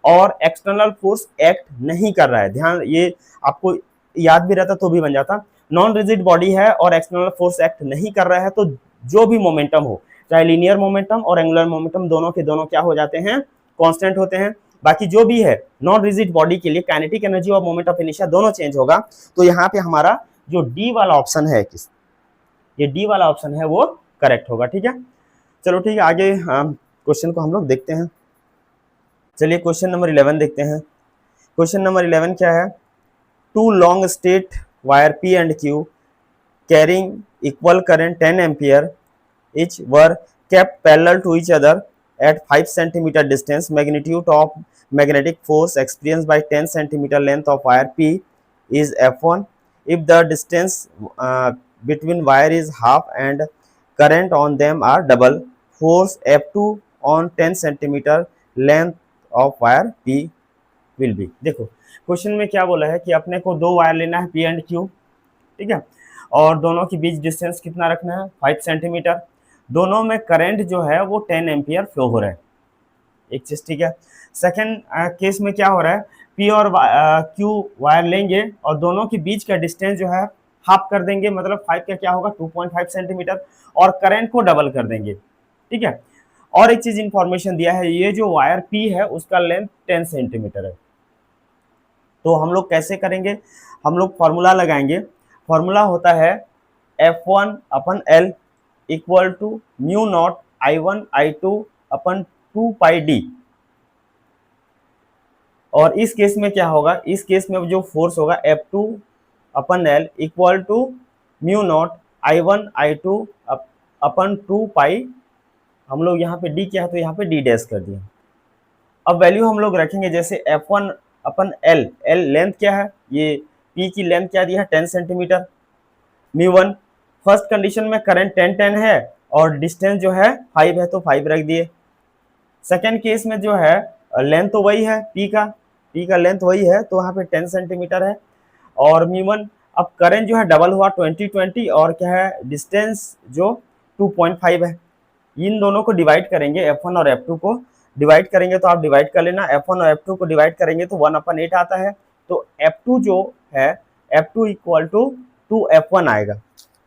और एक्सटर्नल फोर्स एक्ट नहीं कर रहा है, ध्यान ये आपको याद भी रहता तो भी बन जाता, नॉन रिजिड बॉडी है और एक्सटर्नल फोर्स एक्ट नहीं कर रहा है तो जो भी मोमेंटम हो, चाहे लीनियर मोमेंटम और एंगुलर मोमेंटम दोनों के दोनों क्या हो जाते हैं, कांस्टेंट होते हैं। बाकी जो भी है नॉन रिजिड बॉडी के लिए काइनेटिक एनर्जी और मोमेंट ऑफ इनर्शिया दोनों चेंज होगा। तो यहाँ पे हमारा जो डी वाला ऑप्शन है, ये डी वाला ऑप्शन है वो करेक्ट होगा, ठीक है। चलो ठीक है, आगे क्वेश्चन को हम लोग देखते हैं। चलिए क्वेश्चन नंबर 11 देखते हैं। क्वेश्चन नंबर 11 क्या है, two long straight wire P and Q carrying equal current 10 ampere each were kept parallel to each other at 5 centimeter distance. Magnitude of magnetic force experienced by 10 centimeter length of wire P is F1 if the distance between wire is half and current on them are double. Force F2 on 10 centimeter length of wire P will be। देखो question में क्या बोला है कि अपने को दो wire लेना है P एंड Q, ठीक है, और दोनों के बीच डिस्टेंस कितना रखना है 5 सेंटीमीटर। दोनों में करंट जो है वो 10 एम्पियर फ्लो हो रहा है, एक चीज, ठीक है। सेकंड केस में क्या हो रहा है, पी और क्यू वायर लेंगे और दोनों के बीच का डिस्टेंस जो है हाफ कर देंगे, मतलब 5 का क्या होगा 2.5 सेंटीमीटर, और करंट को डबल कर देंगे, ठीक है। और एक चीज इंफॉर्मेशन दिया है, ये जो वायर पी है उसका लेंथ 10 सेंटीमीटर है। तो हम लोग कैसे करेंगे, हम लोग फॉर्मूला लगाएंगे। फॉर्मूला होता है F1 upon L equal to mu naught I1 I2 upon 2 pi D. और इस केस में क्या होगा, इस केस में जो फोर्स होगा F2 upon L equal to mu naught I1 I2 upon 2 pi, हम लोग यहाँ पे D क्या है तो यहाँ पे D डैश कर दिया। अब वैल्यू हम लोग रखेंगे जैसे F1 upon L, L length क्या है, ये P की लेंथ क्या दिया है 10 सेंटीमीटर। म्यू 1 फर्स्ट कंडीशन में करंट 10 है और डिस्टेंस जो है 5 है तो 5 रख दिए। सेकेंड केस में जो है लेंथ तो वही है P का लेंथ वही है तो वहाँ पे 10 सेंटीमीटर है। और म्यू 1 अब करंट जो है डबल हुआ 20 और क्या है डिस्टेंस जो 2.5 है। इन दोनों को डिवाइड करेंगे, F1 और F2 को डिवाइड करेंगे तो आप डिवाइड कर लेना, F1 और F2 को डिवाइड करेंगे तो 1/8 आता है। तो F2 जो है F2 इक्वल टू 2F1 आएगा,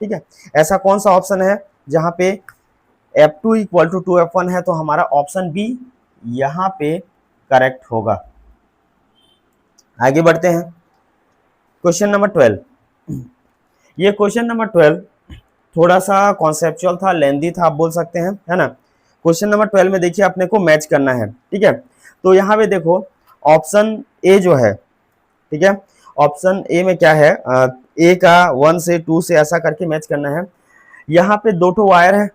ठीक है। ऐसा कौन सा ऑप्शन है जहां पे F2 इक्वल टू 2F1 है, तो हमारा ऑप्शन बी यहाँ पे करेक्ट होगा। आगे बढ़ते हैं, क्वेश्चन नंबर 12। ये क्वेश्चन नंबर 12 थोड़ा सा कॉन्सेप्चुअल था, लेंदी था आप बोल सकते हैं, है ना। क्वेश्चन नंबर 12 में देखिए अपने को मैच करना है, ठीक है। तो यहाँ पे देखो ऑप्शन ए जो है, ठीक है, ऑप्शन ए में क्या है, ए का 1 से 2 से ऐसा करके मैच करना है। यहाँ पे दो ठो वायर है,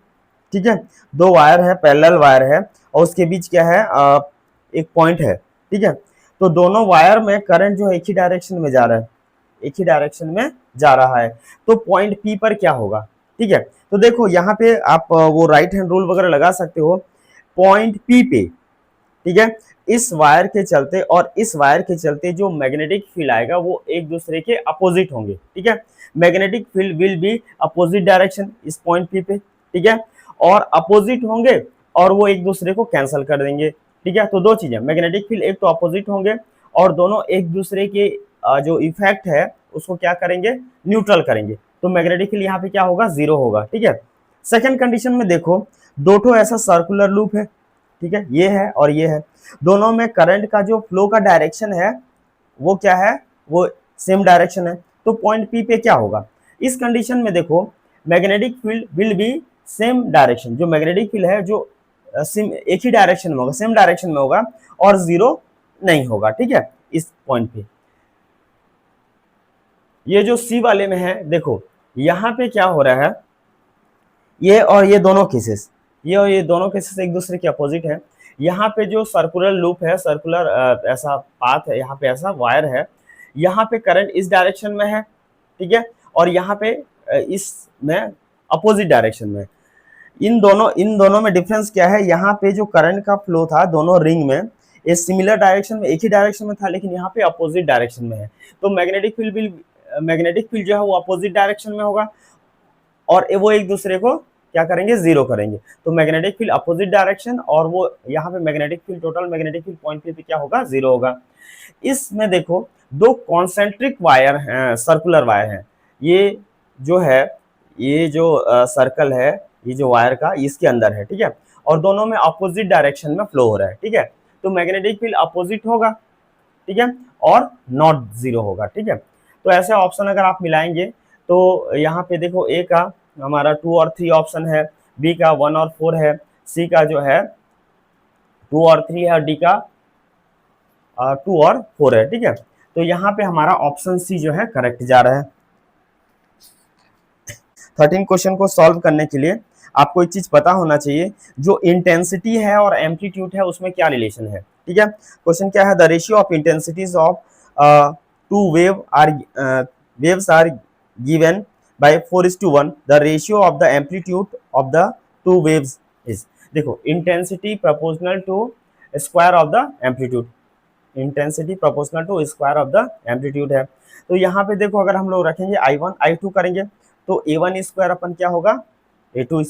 ठीक है, दो वायर है, पैरेलल वायर है और उसके बीच क्या है एक पॉइंट है, ठीक है। तो दोनों वायर में करंट जो है एक ही डायरेक्शन में जा रहा है, एक ही डायरेक्शन में जा रहा है। तो पॉइंट पी पर क्या होगा, ठीक है। तो देखो यहाँ पे आप वो राइट हैंड रूल वगैरह लगा सकते हो। पॉइंट पी पे, ठीक है, इस वायर के चलते और इस वायर के चलते जो मैग्नेटिक फील्ड आएगा वो एक दूसरे के अपोजिट होंगे, ठीक है। Magnetic field will be opposite direction इस पॉइंट पी पे, ठीक है, और अपोजिट होंगे और वो एक दूसरे को कैंसिल कर देंगे, ठीक है। तो दो चीजें, मैग्नेटिक फील्ड एक तो अपोजिट होंगे और दोनों एक दूसरे के जो इफेक्ट है उसको क्या करेंगे, न्यूट्रल करेंगे। तो मैग्नेटिक फील्ड यहाँ पे क्या होगा, 0 होगा, ठीक है। सेकंड कंडीशन में देखो दो ठो ऐसा सर्कुलर लूप है, ठीक है, ये है और ये है, दोनों में करंट का जो फ्लो का डायरेक्शन है वो क्या है, वो सेम डायरेक्शन है। तो पॉइंट पी पे क्या होगा, इस कंडीशन में देखो magnetic field will be same direction, जो मैग्नेटिक फील्ड है जो एक ही डायरेक्शन में होगा, सेम डायरेक्शन में होगा और 0 नहीं होगा, ठीक है। इस पॉइंट पे ये जो सी वाले में है, देखो यहाँ पे क्या हो रहा है, ये और ये दोनों केसेस, ये और ये दोनों केसेस एक दूसरे के अपोजिट है। यहाँ पे जो सर्कुलर लूप है, सर्कुलर ऐसा पाथ है, यहाँ पे ऐसा वायर है, यहाँ पे करंट इस डायरेक्शन में है, ठीक है, और यहाँ पे इसमें अपोजिट डायरेक्शन में। इन दोनों में डिफरेंस क्या है, यहाँ पे जो करंट का फ्लो था दोनों रिंग में ये सिमिलर डायरेक्शन में, एक ही डायरेक्शन में था, लेकिन यहाँ पे अपोजिट डायरेक्शन में है। तो मैग्नेटिक फील्ड जो है वो अपोजिट डायरेक्शन में होगा और वो एक दूसरे को क्या करेंगे, 0 करेंगे। तो मैग्नेटिक फील्ड अपोजिट डायरेक्शन और वो यहाँ पे magnetic field, total magnetic field point पे क्या होगा, 0 होगा। इसमें देखो दो कॉन्सेंट्रिक वायर हैं, सर्कुलर वायर हैं, ये जो है, ये जो सर्कल है, ये जो वायर का इसके अंदर है, ठीक है, और दोनों में अपोजिट डायरेक्शन में फ्लो हो रहा है, ठीक है। तो मैग्नेटिक फील्ड अपोजिट होगा, ठीक है, और नॉट 0 होगा, ठीक है। तो ऐसे ऑप्शन अगर आप मिलाएंगे तो यहाँ पे देखो ए का हमारा 2 और 3 ऑप्शन है, बी का 1 और 4 है, सी का जो है 2 और 3 है और डी का 2 और 4 है, ठीक है। तो यहाँ पे हमारा ऑप्शन सी जो है करेक्ट जा रहा है। 13 क्वेश्चन को सॉल्व करने के लिए आपको एक चीज पता होना चाहिए, जो इंटेंसिटी है और एम्पलीट्यूड है उसमें क्या रिलेशन है, ठीक है। क्वेश्चन क्या है, the ratio of intensities of two waves are given by 4:1, the ratio of the amplitude of the two waves is, देखो intensity proportional to square of the amplitude, intensity proportional to square of the amplitude है। तो यहाँ पे देखो अगर हम लोग रखेंगे I1 I2 करेंगे तो A1 स्क्वायर अपन क्या होगा, A2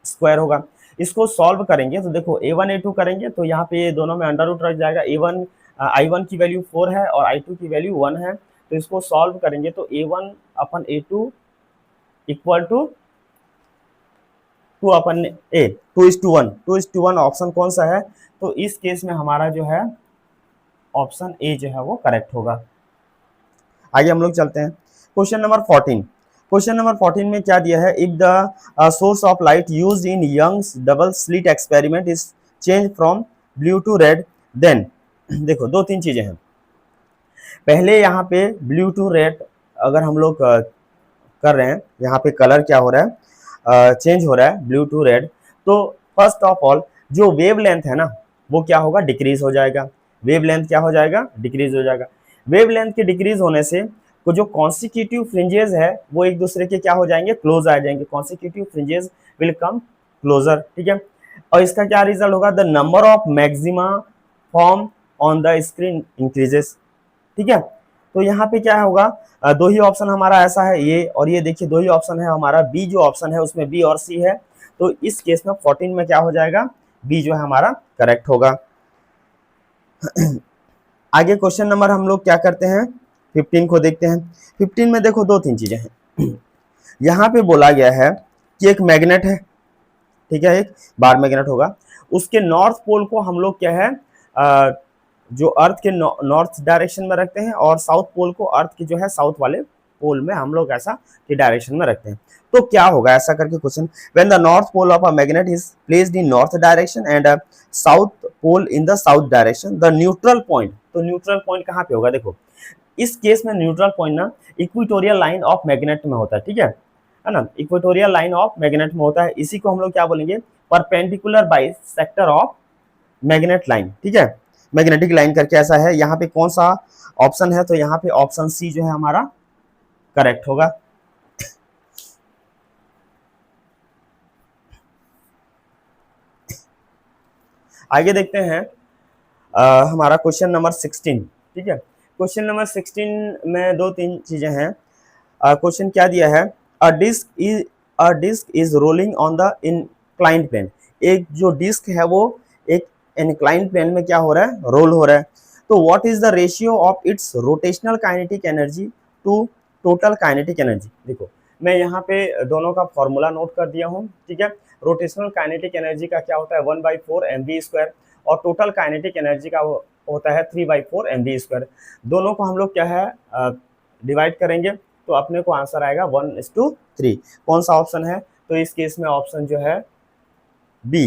स्क्वायर होगा। इसको सॉल्व करेंगे तो देखो A1 A2 करेंगे तो यहाँ पे ये दोनों में अंडर रूट रख जाएगा। A1 I1 की वैल्यू 4 है और I2 की वैल्यू 1 है, तो इसको सॉल्व करेंगे तो A1 upon A2 equal to 2 upon A 2:1 option कौन सा है, तो इस केस में हमारा जो है ऑप्शन ए जो है वो करेक्ट होगा। आगे हम लोग चलते हैं क्वेश्चन नंबर 14। क्वेश्चन नंबर 14 में क्या दिया है, if the source of light used in Young's double slit experiment is change from blue to red then, देखो दो तीन चीजें हैं। पहले यहाँ पे ब्लू टू रेड अगर हम लोग कर रहे हैं, यहाँ पे कलर क्या हो रहा है, चेंज हो रहा है ब्लू टू रेड, तो फर्स्ट ऑफ ऑल जो वेव लेंथ है ना वो क्या होगा, डिक्रीज हो जाएगा। वेव लेंथ क्या हो जाएगा, डिक्रीज हो जाएगा। वेव लेंथ के डिक्रीज होने से वो जो कॉन्सिक्यूटिव फ्रिंजेस है वो एक दूसरे के क्या हो जाएंगे, क्लोज आ जाएंगे। Consecutive fringes will come closer, ठीक है। और इसका क्या रिजल्ट होगा, the number of maxima form on the screen increases, ठीक है। तो यहाँ पे क्या होगा, दो ही ऑप्शन हमारा ऐसा है, ये और ये, देखिए दो ही ऑप्शन है हमारा। बी जो ऑप्शन है उसमें बी और सी है, तो इस केस में 14 में क्या हो जाएगा, बी जो है हमारा करेक्ट होगा। आगे क्वेश्चन नंबर हम लोग क्या करते हैं, 15 को देखते हैं। 15 में देखो दो तीन चीजें हैं। यहाँ पे बोला गया है कि एक मैग्नेट है, ठीक है, एक बार मैग्नेट होगा, उसके नॉर्थ पोल को हम लोग क्या है, जो अर्थ के नॉर्थ डायरेक्शन में रखते हैं और साउथ पोल को अर्थ के जो है साउथ वाले पोल में हम लोग ऐसा के डायरेक्शन में रखते हैं। तो क्या होगा ऐसा करके question, when the north pole of a magnet is placed in north direction and south pole in the south direction, the neutral point, तो न्यूट्रल पॉइंट कहाँ पे होगा, देखो इस केस में न्यूट्रल पॉइंट ना इक्वेटोरियल लाइन ऑफ मैग्नेट में होता है, ठीक है ना, इक्वेटोरियल लाइन ऑफ मैग्नेट में होता है। इसी को हम लोग क्या बोलेंगे, perpendicular bisector of magnet line, ठीक है, मैग्नेटिक लाइन करके ऐसा है। यहाँ पे कौन सा ऑप्शन है, तो यहाँ पे ऑप्शन सी जो है हमारा करेक्ट होगा। आगे देखते हैं हमारा क्वेश्चन नंबर 16, ठीक है। क्वेश्चन नंबर 16 में दो तीन चीजें हैं। क्वेश्चन क्या दिया है, a disc is rolling on the inclined plane, एक जो डिस्क है वो एक इंक्लाइंड प्लेन में क्या हो रहा है, रोल हो रहा है। तो what is the ratio of its rotational kinetic energy to total kinetic energy, देखो मैं यहाँ पे दोनों का फॉर्मूला नोट कर दिया हूँ, ठीक है। रोटेशनल काइनेटिक एनर्जी का क्या होता है 1/4 mv² और टोटल काइनेटिक एनर्जी का होता है 3/4 mv²। दोनों को हम लोग क्या है डिवाइड करेंगे तो अपने को आंसर आएगा 1:3। कौन सा ऑप्शन है, तो इस केस में ऑप्शन जो है बी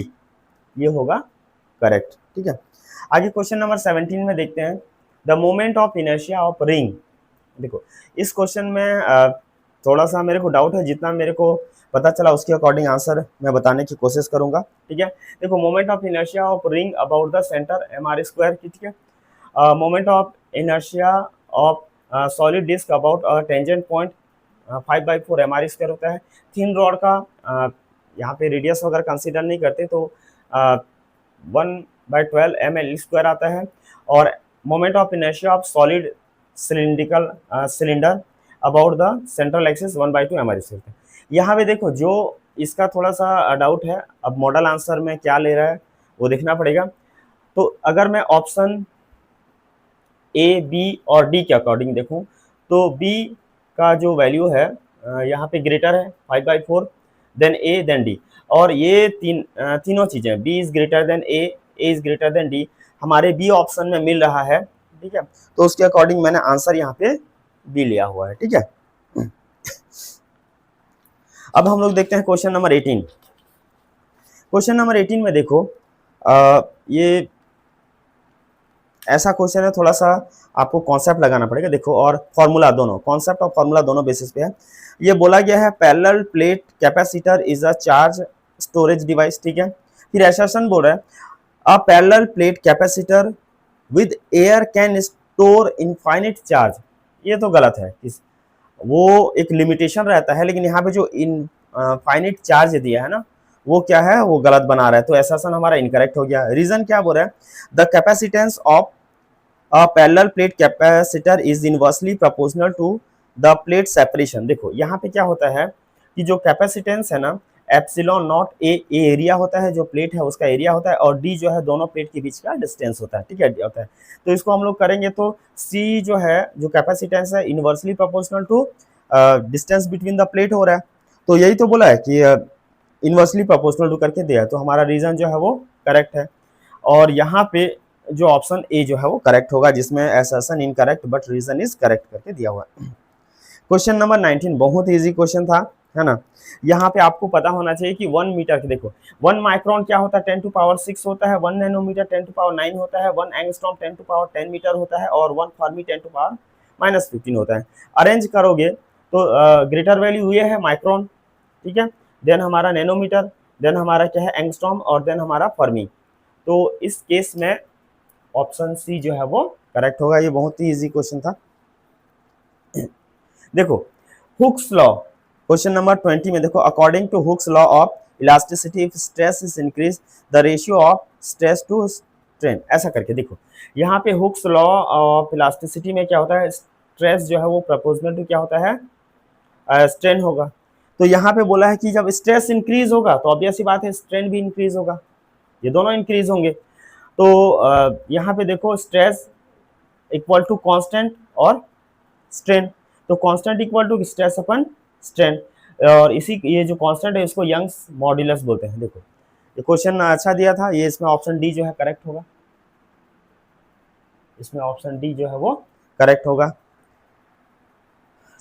ये होगा करेक्ट, ठीक है। आगे क्वेश्चन नंबर 17 में देखते हैं, the moment of inertia of ring, देखो इस क्वेश्चन में थोड़ा सा मेरे को डाउट है, जितना मेरे को पता चला उसके अकॉर्डिंग आंसर मैं बताने की कोशिश करूंगा, ठीक है। देखो moment of inertia of ring about the centre mr², ठीक है। Moment of inertia of solid disc about a tangent point 5/4 mr² होता है। थिन रॉड का यहाँ पे रेडियस वगैरह कंसीडर नहीं करते तो 1/12 ml² आता है। और moment of inertia of solid cylinder about the central axis 1/2 mr²। यहाँ पे देखो जो इसका थोड़ा सा डाउट है, अब मॉडल आंसर में क्या ले रहा है वो देखना पड़ेगा। तो अगर मैं ऑप्शन ए, बी और डी के अकॉर्डिंग देखूं तो बी का जो वैल्यू है यहाँ पे ग्रेटर है 5/4 देन ए देन डी, और ये तीनों चीजें B is greater than A is greater than D हमारे बी ऑप्शन में मिल रहा है, ठीक है। तो उसके अकॉर्डिंग मैंने आंसर यहाँ पे बी लिया हुआ है, ठीक है। अब हम लोग देखते हैं क्वेश्चन नंबर 18। क्वेश्चन नंबर 18 में देखो ये ऐसा क्वेश्चन है, थोड़ा सा आपको कॉन्सेप्ट लगाना पड़ेगा, देखो, और फॉर्मूला दोनों, कॉन्सेप्ट और फॉर्मूला दोनों बेसिस पे है। ये बोला गया है parallel plate capacitor is a charge storage device, ठीक है। फिर एसर्शन बोल रहा है अ parallel plate capacitor with air can store infinite charge, ये तो गलत है। वो एक लिमिटेशन रहता है, लेकिन यहाँ पे जो इन फाइनिट चार्ज दिया है ना, वो क्या है, वो गलत बना रहा है। तो एसर्शन हमारा इनकरेक्ट हो गया। रीजन क्या बोल रहा है, the capacitance of a parallel plate capacitor is inversely proportional to the plate separation. देखो यहाँ पे क्या होता है कि जो कैपेसिटेंस है ना, एप्सिलॉन नॉट ए एरिया होता है, जो प्लेट है उसका एरिया होता है, और डी जो है दोनों प्लेट के बीच का डिस्टेंस होता है, ठीक है, होता है। तो इसको हम लोग करेंगे तो सी जो है, जो कैपेसिटेंस है, inversely proportional to distance between the plate हो रहा है। तो यही तो बोला है कि इनवर्सली प्रोपोर्शनल टू करके दिया है, तो हमारा रीजन जो है वो करेक्ट है। और यहाँ पे जो ऑप्शन ए जो है वो करेक्ट होगा, जिसमें assertion incorrect but reason is correct करके दिया हुआ है। क्वेश्चन नंबर 19 बहुत इजी क्वेश्चन था, है ना। यहाँ पे आपको पता होना चाहिए कि 1 मीटर के, देखो 1 माइक्रोन क्या होता है, 10⁻6 होता है, 1 नैनोमीटर 10⁻9 होता है, 1 एंगस्ट्रॉम 10⁻10 मीटर होता है, और 1 फर्मी 10⁻−15 होता है। अरेंज करोगे तो ग्रेटर वैल्यू ये है माइक्रोन, ठीक है, देन हमारा नैनोमीटर, देन हमारा क्या है एंगस्ट्रॉम, और देन हमारा फर्मी। तो इस केस में ऑप्शन सी जो है वो करेक्ट होगा। ये बहुत ही इजी क्वेश्चन था। देखो हुक्स लॉ, क्वेश्चन नंबर 20 में देखो, according to Hooke's law of elasticity if stress is increase the ratio of stress to strain, ऐसा करके देखो यहाँ पे हुक्स लॉ ऑफ इलास्टिसिटी में क्या होता है, स्ट्रेस जो है वो प्रोपोर्शनल टू क्या होता है, स्ट्रेन होगा। तो यहाँ पे बोला है कि जब स्ट्रेस इंक्रीज होगा तो ऑब्वियस सी बात है स्ट्रेन भी इंक्रीज होगा, ये दोनों इंक्रीज होंगे। तो यहाँ पे देखो स्ट्रेस इक्वल टू कांस्टेंट और स्ट्रेन, तो constant equal to stress upon strain, और इसी ये जो कांस्टेंट है इसको यंग्स मॉड्यूलस बोलते हैं। देखो ये क्वेश्चन अच्छा दिया था, ये इसमें ऑप्शन डी जो है करेक्ट होगा, इसमें ऑप्शन डी जो है वो करेक्ट होगा।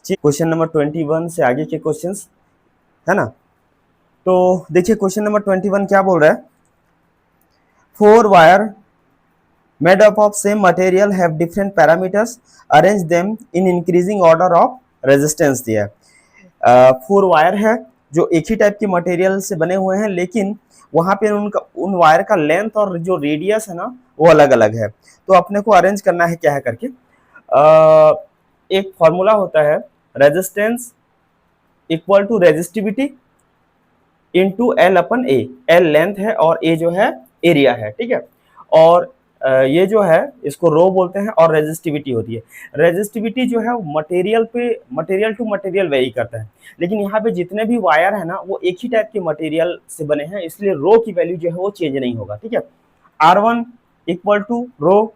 क्वेश्चन नंबर 21 से आगे के क्वेश्चंस, है ना। तो देखिए क्वेश्चन नंबर 21 क्या बोल रहा है, 4 wire made up of same material have different parameters, arrange them in increasing order of resistance दिया है। 4 वायर है जो एक ही टाइप के मटेरियल से बने हुए हैं, लेकिन वहां पे उन वायर का लेंथ और जो रेडियस है ना वो अलग अलग है। तो अपने को अरेंज करना है क्या है करके, एक फॉर्मूला होता है, resistance equal to resistivity into L upon A, L length है और ए जो है एरिया है, ठीक है। और ये जो है इसको रो बोलते हैं, और रेजिस्टिविटी होती है। रेजिस्टिविटी जो है मटेरियल टू मटेरियल वेरी करता है, लेकिन यहाँ पे जितने भी वायर है ना वो एक ही टाइप के मटेरियल से बने हैं, इसलिए रो की वैल्यू जो है वो चेंज नहीं होगा, ठीक है। R1 इक्वल टू रो,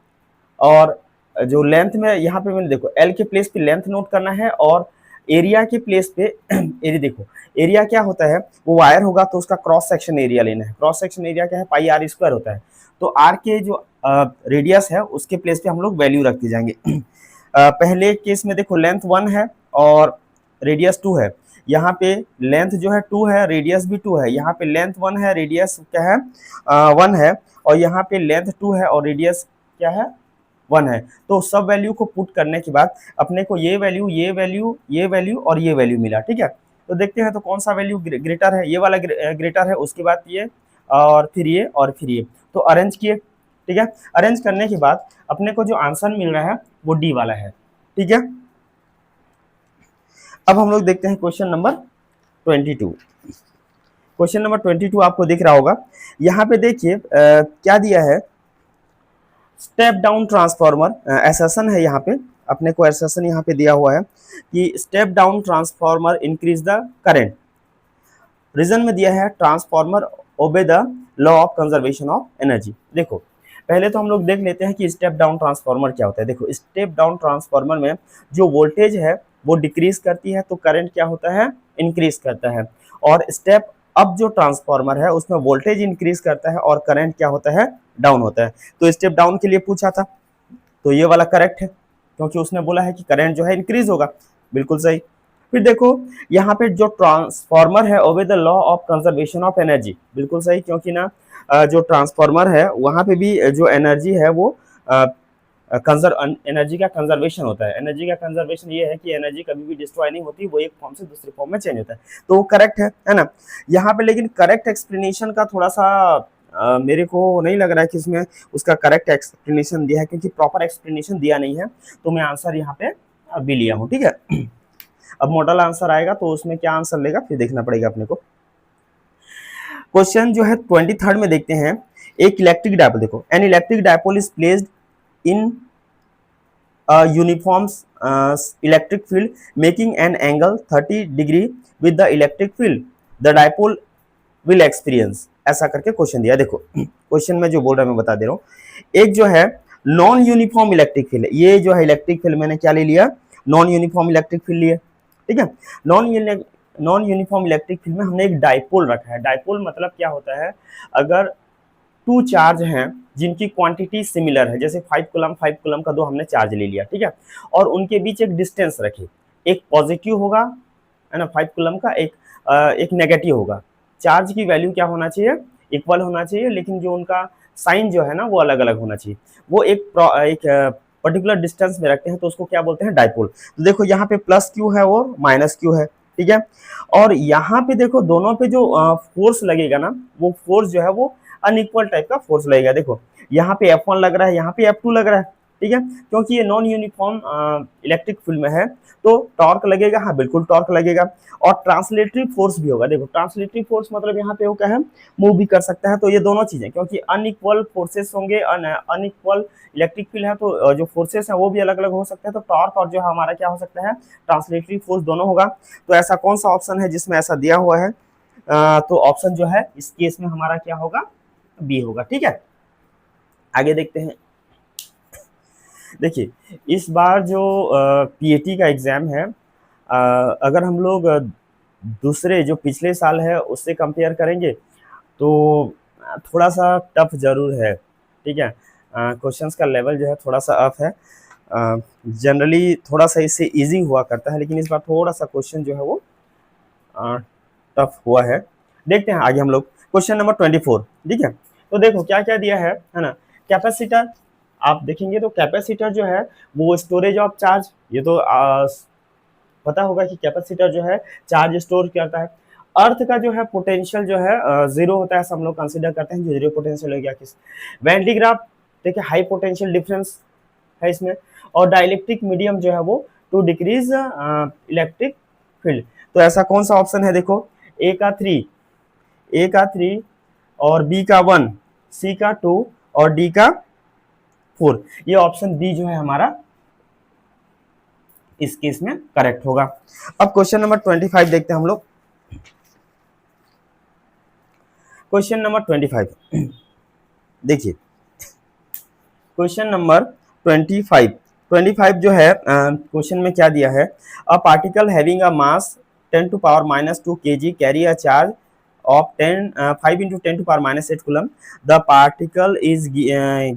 और जो लेंथ में यहाँ पे मैंने देखो एल के प्लेस पे लेंथ नोट करना है, और एरिया के प्लेस पे एरिया, देखो एरिया क्या होता है, वो वायर होगा तो उसका क्रॉस सेक्शन एरिया लेना है। क्रॉस सेक्शन एरिया क्या है, पाई आर स्क्वायर होता है। तो आर के जो रेडियस है उसके प्लेस पे हम लोग वैल्यू रखते जाएंगे। पहले केस में देखो लेंथ 1 है और रेडियस 2 है, यहाँ पे लेंथ जो है 2 है, रेडियस भी 2 है। यहाँ पे लेंथ 1 है, रेडियस क्या है 1 है, और यहाँ पे लेंथ 2 है और रेडियस क्या है 1 है। तो सब वैल्यू को पुट करने के बाद अपने को ये वैल्यू, ये वैल्यू, ये वैल्यू और ये वैल्यू मिला, ठीक है। तो देखते हैं तो कौन सा वैल्यू ग्रेटर है, ये वाला ग्रेटर है, उसके बाद ये, और फिर ये, और फिर ये। तो अरेंज किए, ठीक है। अरेंज करने के बाद अपने को जो आंसर मिल रहा है वो डी वाला है, ठीक है। अब हम लोग देखते हैं क्वेश्चन नंबर 22। क्वेश्चन नंबर 22 आपको दिख रहा होगा, यहाँ पे देखिए क्या दिया है, स्टेप डाउन ट्रांसफॉर्मर एसर्शन है। यहाँ पे अपने को एसर्शन यहाँ पे दिया हुआ है कि step down transformer increase the current. Reason में दिया है transformer obey the law of conservation of energy. देखो पहले तो हम लोग देख लेते हैं कि स्टेप डाउन ट्रांसफॉर्मर क्या होता है। देखो स्टेप डाउन ट्रांसफॉर्मर में जो वोल्टेज है वो डिक्रीज करती है, तो करंट क्या होता है, इंक्रीज करता है। और स्टेप अप जो ट्रांसफॉर्मर है उसमें वोल्टेज इंक्रीज करता है और करंट क्या होता है, डाउन होता है। तो स्टेप डाउन के लिए पूछा था, तो ये वाला करेक्ट है, क्योंकि उसने बोला है कि करंट जो है इंक्रीज होगा, बिल्कुल सही। फिर देखो यहाँ पे जो ट्रांसफॉर्मर है ओबे the law of conservation of energy, बिल्कुल सही, क्योंकि ना जो ट्रांसफॉर्मर है वहाँ पे भी जो एनर्जी है वो एनर्जी का कंजर्वेशन होता है। एनर्जी का कंजर्वेशन ये है कि एनर्जी कभी भी डिस्ट्रॉय नहीं होती, वो एक फॉर्म से दूसरे फॉर्म में चेंज होता है, तो वो करेक्ट है ना। यहाँ पे लेकिन करेक्ट एक्सप्लेनेशन का थोड़ा सा मेरे को नहीं लग रहा है कि इसमें उसका करेक्ट एक्सप्लेनेशन दिया है, क्योंकि प्रॉपर एक्सप्लेनेशन दिया नहीं है, तो मैं आंसर यहाँ पे बी लिया हूँ, ठीक है। अब मॉडल आंसर आएगा तो उसमें क्या आंसर लेगा फिर देखना पड़ेगा अपने को। क्वेश्चन जो है 23rd में देखते हैं, एक इलेक्ट्रिक डायपोल, देखो an electric dipole is placed in uniform electric field making an angle 30 degree with the electric field, the dipole will experience, ऐसा करके क्वेश्चन दिया। देखो क्वेश्चन में जो बोल रहा है मैं बता दे रहा हूँ। एक जो है नॉन यूनिफॉर्म इलेक्ट्रिक फील्ड, ये जो है इलेक्ट्रिक फील्ड मैंने क्या ले लिया, नॉन यूनिफॉर्म इलेक्ट्रिक फील्ड लिए, ठीक है। नॉन यूनिफॉर्म इलेक्ट्रिक फील्ड में हमने एक डाइपोल रखा है। डाइपोल मतलब क्या होता है, अगर टू चार्ज हैं जिनकी क्वांटिटी सिमिलर है, जैसे 5 कूलम का दो हमने चार्ज ले लिया, ठीक है, और उनके बीच एक डिस्टेंस रखे, एक पॉजिटिव होगा है ना 5 कूलम का, एक नेगेटिव होगा। चार्ज की वैल्यू क्या होना चाहिए, इक्वल होना चाहिए, लेकिन जो उनका साइन जो है ना वो अलग अलग होना चाहिए। वो एक पर्टिकुलर डिस्टेंस में रखते हैं तो उसको क्या बोलते हैं, डाइपोल। तो देखो यहाँ पे प्लस क्यू है और माइनस क्यू है, ठीक है। और यहाँ पे देखो दोनों पे जो फोर्स लगेगा ना, वो फोर्स जो है वो अनइक्वल टाइप का फोर्स लगेगा। देखो यहाँ पे F1 लग रहा है, यहाँ पे F2 लग रहा है, ठीक है, क्योंकि ये नॉन यूनिफॉर्म इलेक्ट्रिक फील्ड में है तो टॉर्क लगेगा, हाँ बिल्कुल टॉर्क लगेगा। और ट्रांसलेटरी फोर्स भी होगा। देखो ट्रांसलेटरी फोर्स मतलब यहाँ पे वो क्या है, मूव भी कर सकता है। तो ये दोनों चीजें, क्योंकि अनइक्वल फोर्सेस होंगे, अनइक्वल इलेक्ट्रिक फील्ड है तो जो फोर्सेस है वो भी अलग अलग हो सकते हैं। तो टॉर्क और जो हमारा क्या हो सकता है, ट्रांसलेटरी फोर्स दोनों होगा। तो ऐसा कौन सा ऑप्शन है जिसमें ऐसा दिया हुआ है, तो ऑप्शन जो है इस केस में हमारा क्या होगा, बी होगा, ठीक है। आगे देखते हैं। देखिए इस बार जो पीएटी का एग्जाम है, अगर हम लोग दूसरे जो पिछले साल है उससे कंपेयर करेंगे तो थोड़ा सा टफ जरूर है, ठीक है। क्वेश्चंस का लेवल जो है थोड़ा सा अप है। जनरली थोड़ा सा इससे इजी हुआ करता है, लेकिन इस बार थोड़ा सा क्वेश्चन जो है वो टफ हुआ है। देखते हैं आगे हम लोग क्वेश्चन नंबर 24, ठीक है। तो देखो क्या क्या दिया है ना, कैपेसिटर आप देखेंगे तो कैपेसिटर जो है वो स्टोरेज ऑफ चार्ज, ये तो पता होगा कि कैपेसिटर जो है चार्ज स्टोर करता है। अर्थ का जो है पोटेंशियल जो है जीरो होता है, ऐसा हम लोग कंसीडर करते हैं, जो जीरो पोटेंशियल हो गया किस। वैन डी ग्राफ देखिए हाई पोटेंशियल डिफरेंस है इसमें। और डाइलेक्ट्रिक मीडियम जो है वो टू डिक्रीज इलेक्ट्रिक फील्ड। तो ऐसा कौन सा ऑप्शन है, देखो ए का 3 और बी का 1, सी का 2 और डी का 4। ये ऑप्शन बी जो है हमारा इस केस में करेक्ट होगा। अब क्वेश्चन नंबर 25 देखते हैं हम लोग। क्वेश्चन नंबर 25 देखिए, क्वेश्चन नंबर 25 जो है क्वेश्चन में क्या दिया है, a particle having a mass 10 to power minus 2 kg carry a charge of 5 into 10 to power minus 8 coulomb. The particle is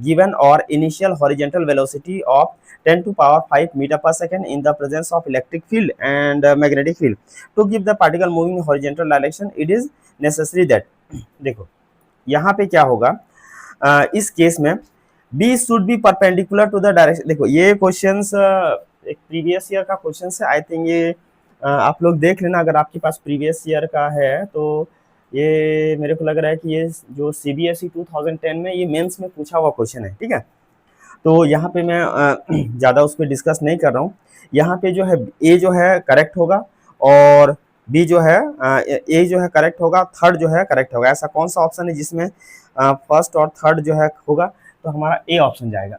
given or initial horizontal velocity of 10 to power 5 meter per second in the presence of electric field and magnetic field. To give the particle moving in horizontal direction, it is necessary that देखो यहाँ पे क्या होगा, इस case में B should be perpendicular to the direction। देखो ये questions एक प्रीवियस ईयर का क्वेश्चन है, आई थिंक ये आप लोग देख लेना अगर आपके पास प्रीवियस ईयर का है तो। ये मेरे को लग रहा है कि ये जो CBSE 2010 में ये मेंस में पूछा हुआ क्वेश्चन है, ठीक है। तो यहाँ पे मैं ज़्यादा उस पर डिस्कस नहीं कर रहा हूँ। यहाँ पे जो है ए जो है करेक्ट होगा और बी जो है ए जो है करेक्ट होगा, थर्ड जो है करेक्ट होगा। ऐसा कौन सा ऑप्शन है जिसमें फर्स्ट और थर्ड जो है होगा, तो हमारा ए ऑप्शन जाएगा।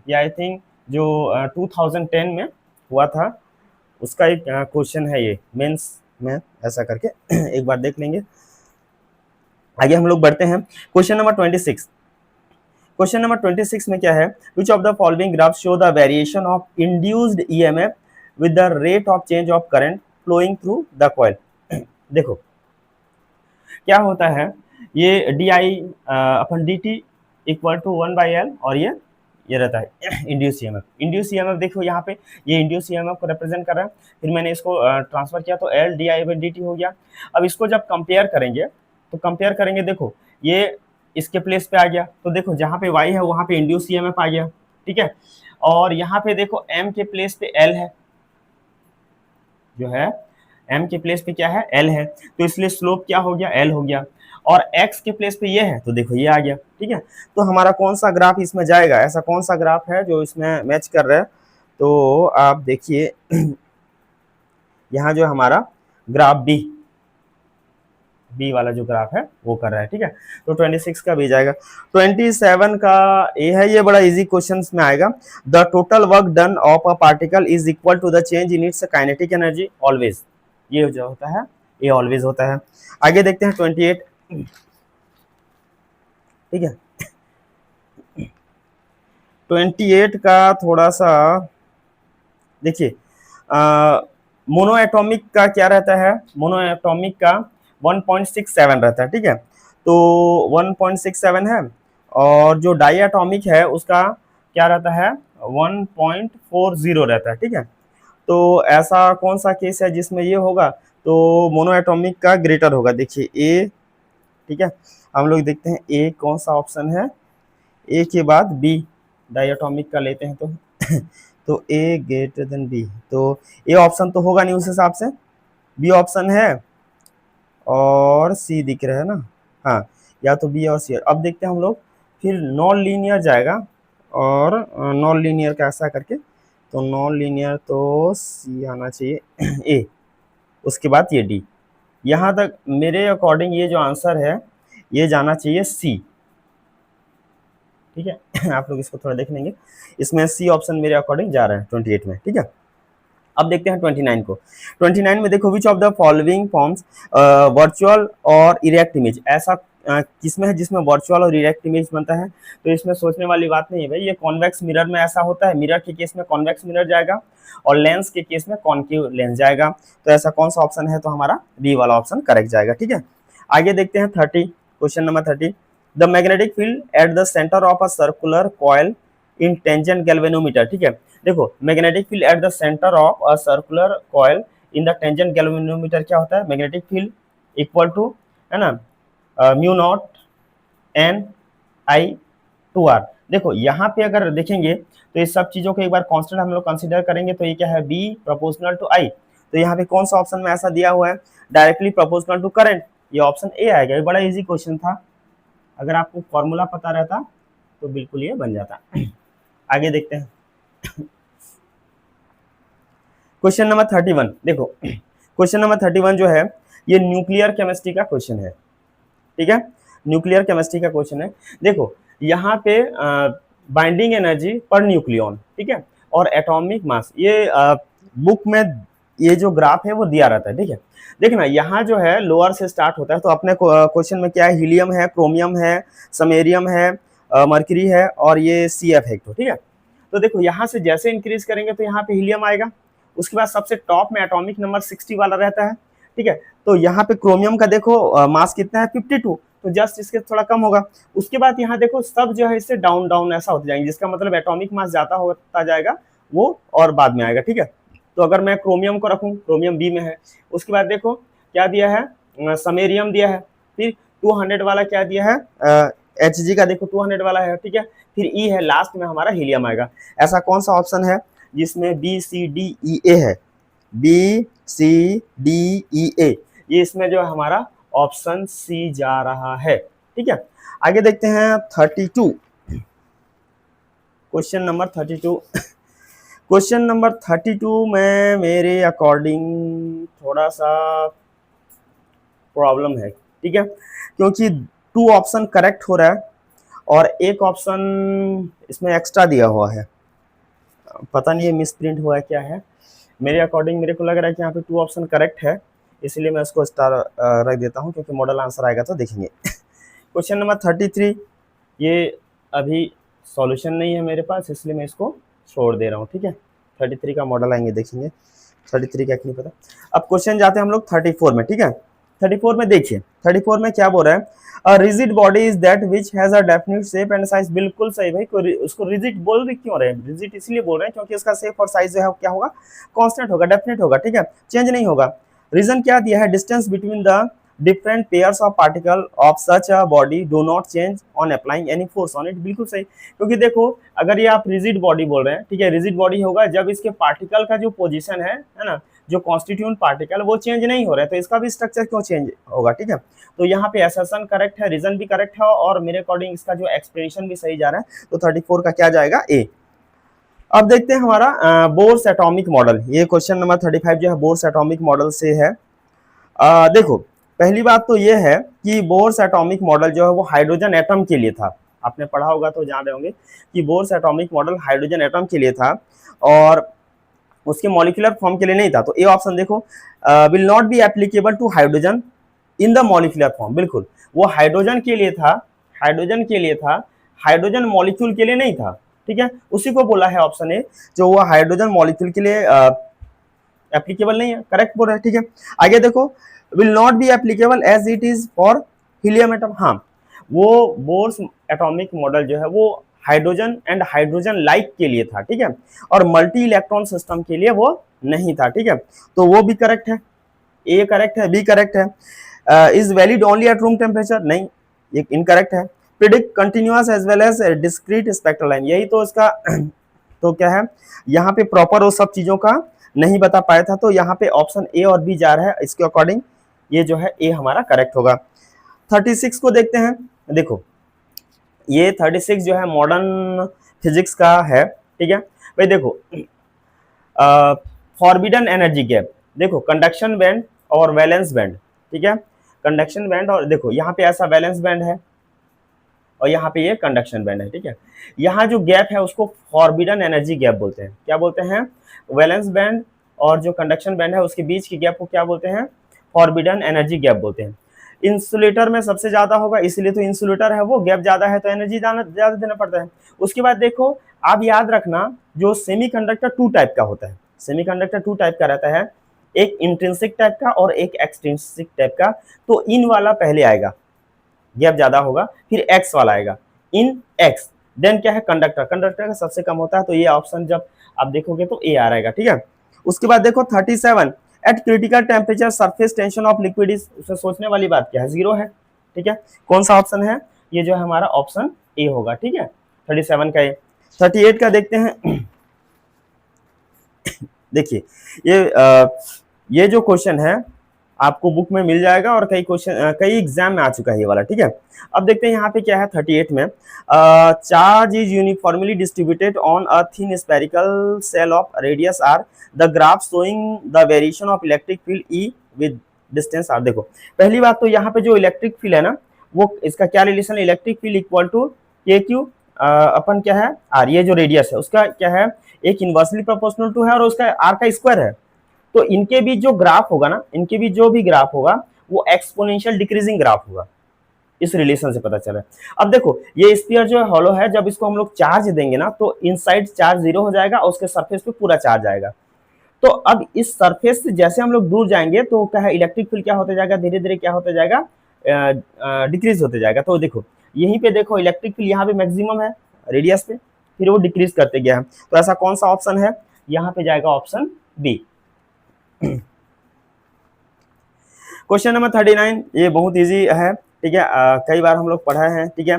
ये आई थिंक जो 2010 में हुआ था उसका एक क्वेश्चन है ये मेंस में, ऐसा करके एक बार देख लेंगे। आगे हम लोग बढ़ते हैं क्वेश्चन नंबर 26। क्वेश्चन नंबर 26 में क्या है, which of the following graph show the variation of induced EMF with the rate of change of current flowing through the coil. देखो क्या होता है, ये D I upon D T equal to 1/L और ये रहता है इंड्यूस ईएमएफ। इंड्यूस ईएमएफ देखो यहाँ पे ये इंड्यूस ईएमएफ को रिप्रेजेंट कर रहा है, फिर मैंने इसको ट्रांसफर किया तो L di/dt हो गया। अब इसको जब कंपेयर करेंगे तो कंपेयर करेंगे, देखो ये इसके प्लेस पे आ गया तो देखो जहाँ पे y है वहाँ पे इंड्यूस ईएमएफ आ गया, ठीक है। और यहाँ पे देखो m के प्लेस पे L है, जो है m के प्लेस पे क्या है, L है, तो इसलिए स्लोप क्या हो गया, L हो गया। और x के प्लेस पे ये है तो देखो ये आ गया, ठीक है। तो हमारा कौन सा ग्राफ इसमें जाएगा, ऐसा कौन सा ग्राफ है जो इसमें मैच कर रहा है, तो आप देखिए यहाँ जो हमारा ग्राफ बी वाला जो ग्राफ है वो कर रहा है, ठीक है। तो 26 का बी जाएगा। 27 का ए है, ये बड़ा इजी क्वेश्चन में आएगा। The total work done of a particle is equal to the change in its kinetic energy always. ये जो होता है ये ऑलवेज होता है। आगे देखते हैं 28, ठीक है। 28 का थोड़ा सा देखिए, मोनो एटॉमिक का क्या रहता है, मोनो एटॉमिक का 1.67 रहता है, ठीक है। तो 1.67 है, और जो डाई एटॉमिक है उसका क्या रहता है, 1.40 रहता है, ठीक है। तो ऐसा कौन सा केस है जिसमें ये होगा, तो मोनो एटॉमिक का ग्रेटर होगा। देखिए ए, ठीक है, हम लोग देखते हैं ए कौन सा ऑप्शन है, ए के बाद बी डाई एटॉमिक का लेते हैं तो ए ग्रेटर देन बी, तो ए ऑप्शन तो होगा नहीं उस हिसाब से, बी ऑप्शन है और सी दिख रहा है ना, हाँ, या तो बी और सी। अब देखते हैं हम लोग, फिर नॉन लीनियर जाएगा, और नॉन लीनियर का ऐसा करके, तो नॉन लीनियर तो सी आना चाहिए ए, उसके बाद ये डी। यहाँ तक मेरे अकॉर्डिंग ये जो आंसर है ये जाना चाहिए सी, ठीक है। आप लोग इसको थोड़ा देख लेंगे, इसमें सी ऑप्शन मेरे अकॉर्डिंग जा रहा है 28 में, ठीक है। अब देखते हैं 29 को। 29 में देखो, विच of the following forms virtual और इरेक्ट इमेज, ऐसा किसमें है जिसमें वर्चुअल और इरेक्ट इमेज बनता है। तो इसमें सोचने वाली बात नहीं है भाई, ये कॉन्वेक्स मिरर में ऐसा होता है, मिरर के केस में कॉन्वेक्स मिरर जाएगा और लेंस के केस में कॉन्केव लेंस जाएगा। तो ऐसा कौन सा ऑप्शन है, तो हमारा बी वाला ऑप्शन करेक्ट जाएगा, ठीक है। आगे देखते हैं 30, question number 30। The magnetic field at the centre of a circular coil in tangent galvanometer, ठीक है। देखो, magnetic field at the centre of a circular coil in the tangent galvanometer क्या होता है, मैग्नेटिक फील्ड इक्वल टू, है ना, mu naught N I two R. देखो यहाँ पे अगर देखेंगे तो ये सब चीजों को एक बार कांस्टेंट हम लोग कंसीडर करेंगे, तो ये क्या है, बी प्रोपोर्शनल टू आई। तो यहाँ पे कौन सा ऑप्शन में ऐसा दिया हुआ है, डायरेक्टली प्रोपोर्शनल टू करंट, ये ऑप्शन ए आएगा। ये बड़ा इजी क्वेश्चन था, अगर आपको फॉर्मूला पता रहता तो बिल्कुल ये बन जाता। आगे देखते हैं क्वेश्चन नंबर 31। देखो, क्वेश्चन नंबर 31 जो है ये न्यूक्लियर केमिस्ट्री का क्वेश्चन है, ठीक है, न्यूक्लियर केमिस्ट्री का क्वेश्चन है। देखो यहाँ पे बाइंडिंग एनर्जी पर न्यूक्लियन, ठीक है, और एटॉमिक मास, ये बुक में ये जो ग्राफ है वो दिया रहता है, ठीक है। देखना यहाँ जो है लोअर से स्टार्ट होता है, तो अपने क्वेश्चन में क्या है, हीलियम है, क्रोमियम है, समेरियम है, मर्क्यूरी है, और ये CF है, ठीक है। तो देखो यहाँ से जैसे इंक्रीज करेंगे तो यहाँ पे हीलियम आएगा, उसके बाद सबसे टॉप में एटॉमिक नंबर 60 वाला रहता है, ठीक है। तो यहाँ पे क्रोमियम का देखो मास कितना है, 52, तो जस्ट इसके थोड़ा कम होगा। उसके बाद यहाँ देखो सब जो है इससे डाउन डाउन ऐसा होते जाएंगे, जिसका मतलब एटॉमिक मास ज्यादा होता जाएगा वो और बाद में आएगा, ठीक है। तो अगर मैं क्रोमियम को रखूं, क्रोमियम बी में है। उसके बाद देखो क्या दिया है, समेरियम दिया है, फिर 200 वाला क्या दिया है, Hg का देखो 200 वाला है, ठीक है। फिर E है, लास्ट में हमारा हीलियम आएगा। ऐसा कौन सा ऑप्शन है जिसमें BCDEA है, BCDEA, ये इसमें जो हमारा ऑप्शन सी जा रहा है, ठीक है। आगे देखते हैं 32, क्वेश्चन नंबर 32। क्वेश्चन नंबर 32 में मेरे अकॉर्डिंग थोड़ा सा प्रॉब्लम है, ठीक है, क्योंकि 2 ऑप्शन करेक्ट हो रहा है और एक ऑप्शन इसमें एक्स्ट्रा दिया हुआ है, पता नहीं ये मिसप्रिंट हुआ है क्या है। मेरे अकॉर्डिंग मेरे को लग रहा है कि यहाँ पे 2 ऑप्शन करेक्ट है, इसलिए मैं उसको स्टार रख देता हूँ, क्योंकि मॉडल आंसर आएगा तो देखेंगे। क्वेश्चन नंबर 33, ये अभी सॉल्यूशन नहीं है मेरे पास, इसलिए मैं इसको छोड़ दे रहा हूँ, ठीक है। 33 का मॉडल आएंगे देखेंगे, 33 का नहीं पता। अब क्वेश्चन जाते हैं हम लोग 34 में, ठीक है। 34 में देखिए, 34 में क्या बोल रहा है, a rigid body is that which has a definite shape and size. बिल्कुल सही भाई, उसको रिजिड बोल रहे क्यों रहे हैं, रिजिड इसलिए बोल रहे हैं क्योंकि इसका शेप और साइज जो है क्या होगा, कांस्टेंट होगा, डेफिनेट होगा, ठीक है, चेंज नहीं होगा। रीजन क्या दिया है, distance between the different pairs of particle of such a body do not change on applying any force on it. बिल्कुल सही, क्योंकि देखो अगर ये आप रिजिड बॉडी बोल रहे हैं, ठीक है, रिजिड बॉडी होगा जब इसके पार्टिकल का जो पोजीशन है ना, जो कॉन्स्टिट्यूएंट पार्टिकल वो चेंज नहीं हो रहा है, तो इसका भी स्ट्रक्चर क्यों चेंज होगा, ठीक है। तो यहाँ पे असर्शन करेक्ट है, रीजन भी करेक्ट है, और मेरे अकॉर्डिंग इसका जो एक्सप्लेनेशन भी सही जा रहा है। तो 34 का क्या जाएगा, ए। अब देखते हैं हमारा बोर्स एटॉमिक मॉडल। ये क्वेश्चन नंबर 35 जो है बोर्स एटॉमिक मॉडल से है। देखो, पहली बात तो ये है कि बोर्स एटॉमिक मॉडल जो है वो हाइड्रोजन एटम के लिए था। आपने पढ़ा होगा तो जान रहे होंगे कि Bohr's atomic model hydrogen atom के लिए था और उसके मॉलिक्यूलर फॉर्म के लिए नहीं था। तो ए ऑप्शन देखो, will not be applicable to hydrogen in the molecular form. बिल्कुल, वो हाइड्रोजन के लिए था, हाइड्रोजन के लिए था, हाइड्रोजन मॉलिक्यूल के लिए नहीं था। ठीक है, उसी को बोला है ऑप्शन ए, जो वो हाइड्रोजन मॉलिक्यूल के लिए एप्लीकेबल नहीं है, करेक्ट बोल रहा है। ठीक है, आगे देखो, will not be applicable as it is for helium atom. हाँ, वो बोर्स एटॉमिक मॉडल जो है वो हाइड्रोजन एंड हाइड्रोजन लाइक के लिए था। ठीक है, और मल्टी इलेक्ट्रॉन सिस्टम के लिए वो नहीं था। ठीक है, तो वो भी करेक्ट है, ए करेक्ट है, बी करेक्ट है। Is valid only at room temperature, नहीं, ये इनकरेक्ट है। Predict continuous as well as discrete spectral line, यही तो इसका तो क्या है, यहाँ पे प्रॉपर वो सब चीजों का नहीं बता पाया था, तो यहाँ पे ऑप्शन ए और बी जा रहा है। इसके अकॉर्डिंग ये जो है ए हमारा करेक्ट होगा। 36 को देखते हैं। देखो, ये 36 जो है मॉडर्न फिजिक्स का है। ठीक है भाई, देखो फॉरबिडन एनर्जी गैप, देखो कंडक्शन बैंड और वैलेंस बैंड। ठीक है, कंडक्शन बैंड, और देखो यहाँ पे ऐसा वैलेंस बैंड है और यहाँ पे ये कंडक्शन बैंड है। ठीक है, यहाँ जो गैप है उसको फॉरबिडन एनर्जी गैप बोलते हैं। क्या बोलते हैं? वैलेंस बैंड और जो कंडक्शन बैंड है उसके बीच की गैप को क्या बोलते हैं? फॉरबिडन एनर्जी गैप बोलते हैं। इंसुलेटर में सबसे ज्यादा होगा, इसलिए तो इंसुलेटर है वो, गैप ज्यादा है तो एनर्जी ज्यादा देना पड़ता है। उसके बाद देखो, आप याद रखना, जो सेमीकंडक्टर टू टाइप का होता है, सेमीकंडक्टर टू टाइप का रहता है, एक इंट्रिंसिक टाइप का और एक एक्सट्रिंसिक टाइप का। तो इन वाला पहले आएगा, गैप ज्यादा होगा, फिर एक्स वाला आएगा, इन एक्स, देन क्या है कंडक्टर, कंडक्टर का सबसे कम होता है। तो ये ऑप्शन जब आप देखोगे तो ए आ रहेगा। ठीक है, उसके बाद देखो 37, eight critical temperature surface tension of liquid is, उससे सोचने वाली बात क्या है? जीरो है। ठीक है, कौन सा ऑप्शन है? ये जो है हमारा ऑप्शन ए होगा। ठीक है, 37 का ए। 38 का देखते हैं। देखिए, ये जो क्वेश्चन है आपको बुक में मिल जाएगा और कई क्वेश्चन कई एग्जाम में आ चुका है ये वाला। ठीक है, अब देखते हैं यहाँ पे क्या है 38 में। Charge is uniformly distributed on a thin spherical shell of radius R, the graph showing the variation of electric field E with distance R. देखो, पहली बात तो यहाँ पे जो इलेक्ट्रिक फील्ड है ना, वो इसका क्या रिलेशन है? इलेक्ट्रिक फील्ड इक्वल टू के क्यू अपन क्या है आर, ये जो रेडियस है उसका क्या है, एक इनवर्सली प्रोपोर्शनल टू है और उसका आर का स्क्वायर है। तो इनके बीच जो ग्राफ होगा ना, इनके बीच जो भी ग्राफ होगा वो एक्सपोनेंशियल डिक्रीजिंग ग्राफ होगा, इस रिलेशन से पता चला। अब देखो, ये स्फीयर जो है हॉलो है, जब इसको हम लोग चार्ज देंगे ना तो इनसाइड चार्ज जीरो हो जाएगा और उसके सरफेस पे पूरा चार्ज आएगा। तो अब इस सरफेस से जैसे हम लोग दूर जाएंगे तो क्या है, इलेक्ट्रिक फील्ड क्या होता जाएगा, धीरे धीरे क्या होता जाएगा, डिक्रीज होते जाएगा। तो देखो यहीं पे देखो इलेक्ट्रिक फील्ड यहाँ पे मैक्सिमम है रेडियस पे, फिर वो डिक्रीज करते गया है। तो ऐसा कौन सा ऑप्शन है? यहाँ पे जाएगा ऑप्शन बी। क्वेश्चन नंबर 39, ये बहुत इजी है। ठीक है, कई बार हम लोग पढ़ा है। ठीक है,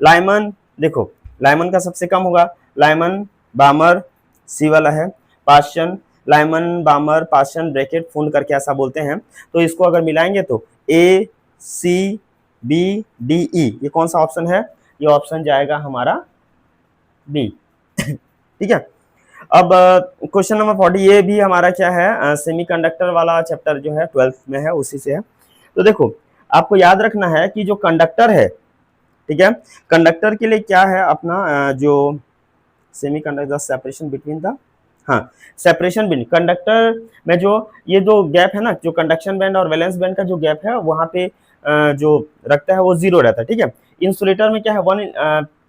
लाइमन, देखो लाइमन का सबसे कम होगा, लाइमन बामर सी वाला है, पाशन, लाइमन बामर पाशन ब्रैकेट फुंड करके ऐसा बोलते हैं। तो इसको अगर मिलाएंगे तो ए सी बी डी ई, ये कौन सा ऑप्शन है? ये ऑप्शन जाएगा हमारा बी। ठीक है, अब क्वेश्चन नंबर 40, ये भी हमारा क्या है, सेमीकंडक्टर वाला चैप्टर जो है 12th में है, उसी से है। तो देखो, आपको याद रखना है कि जो कंडक्टर है, ठीक है, कंडक्टर के लिए क्या है अपना जो सेमीकंडक्टर सेपरेशन बिटवीन द, हाँ, सेपरेशन बिटवीन कंडक्टर में जो ये जो गैप है ना, जो कंडक्शन बैंड और वैलेंस बैंड का जो गैप है वहां पे जो रखता है वो जीरो रहता है। ठीक है, इंसुलेटर में क्या है, वन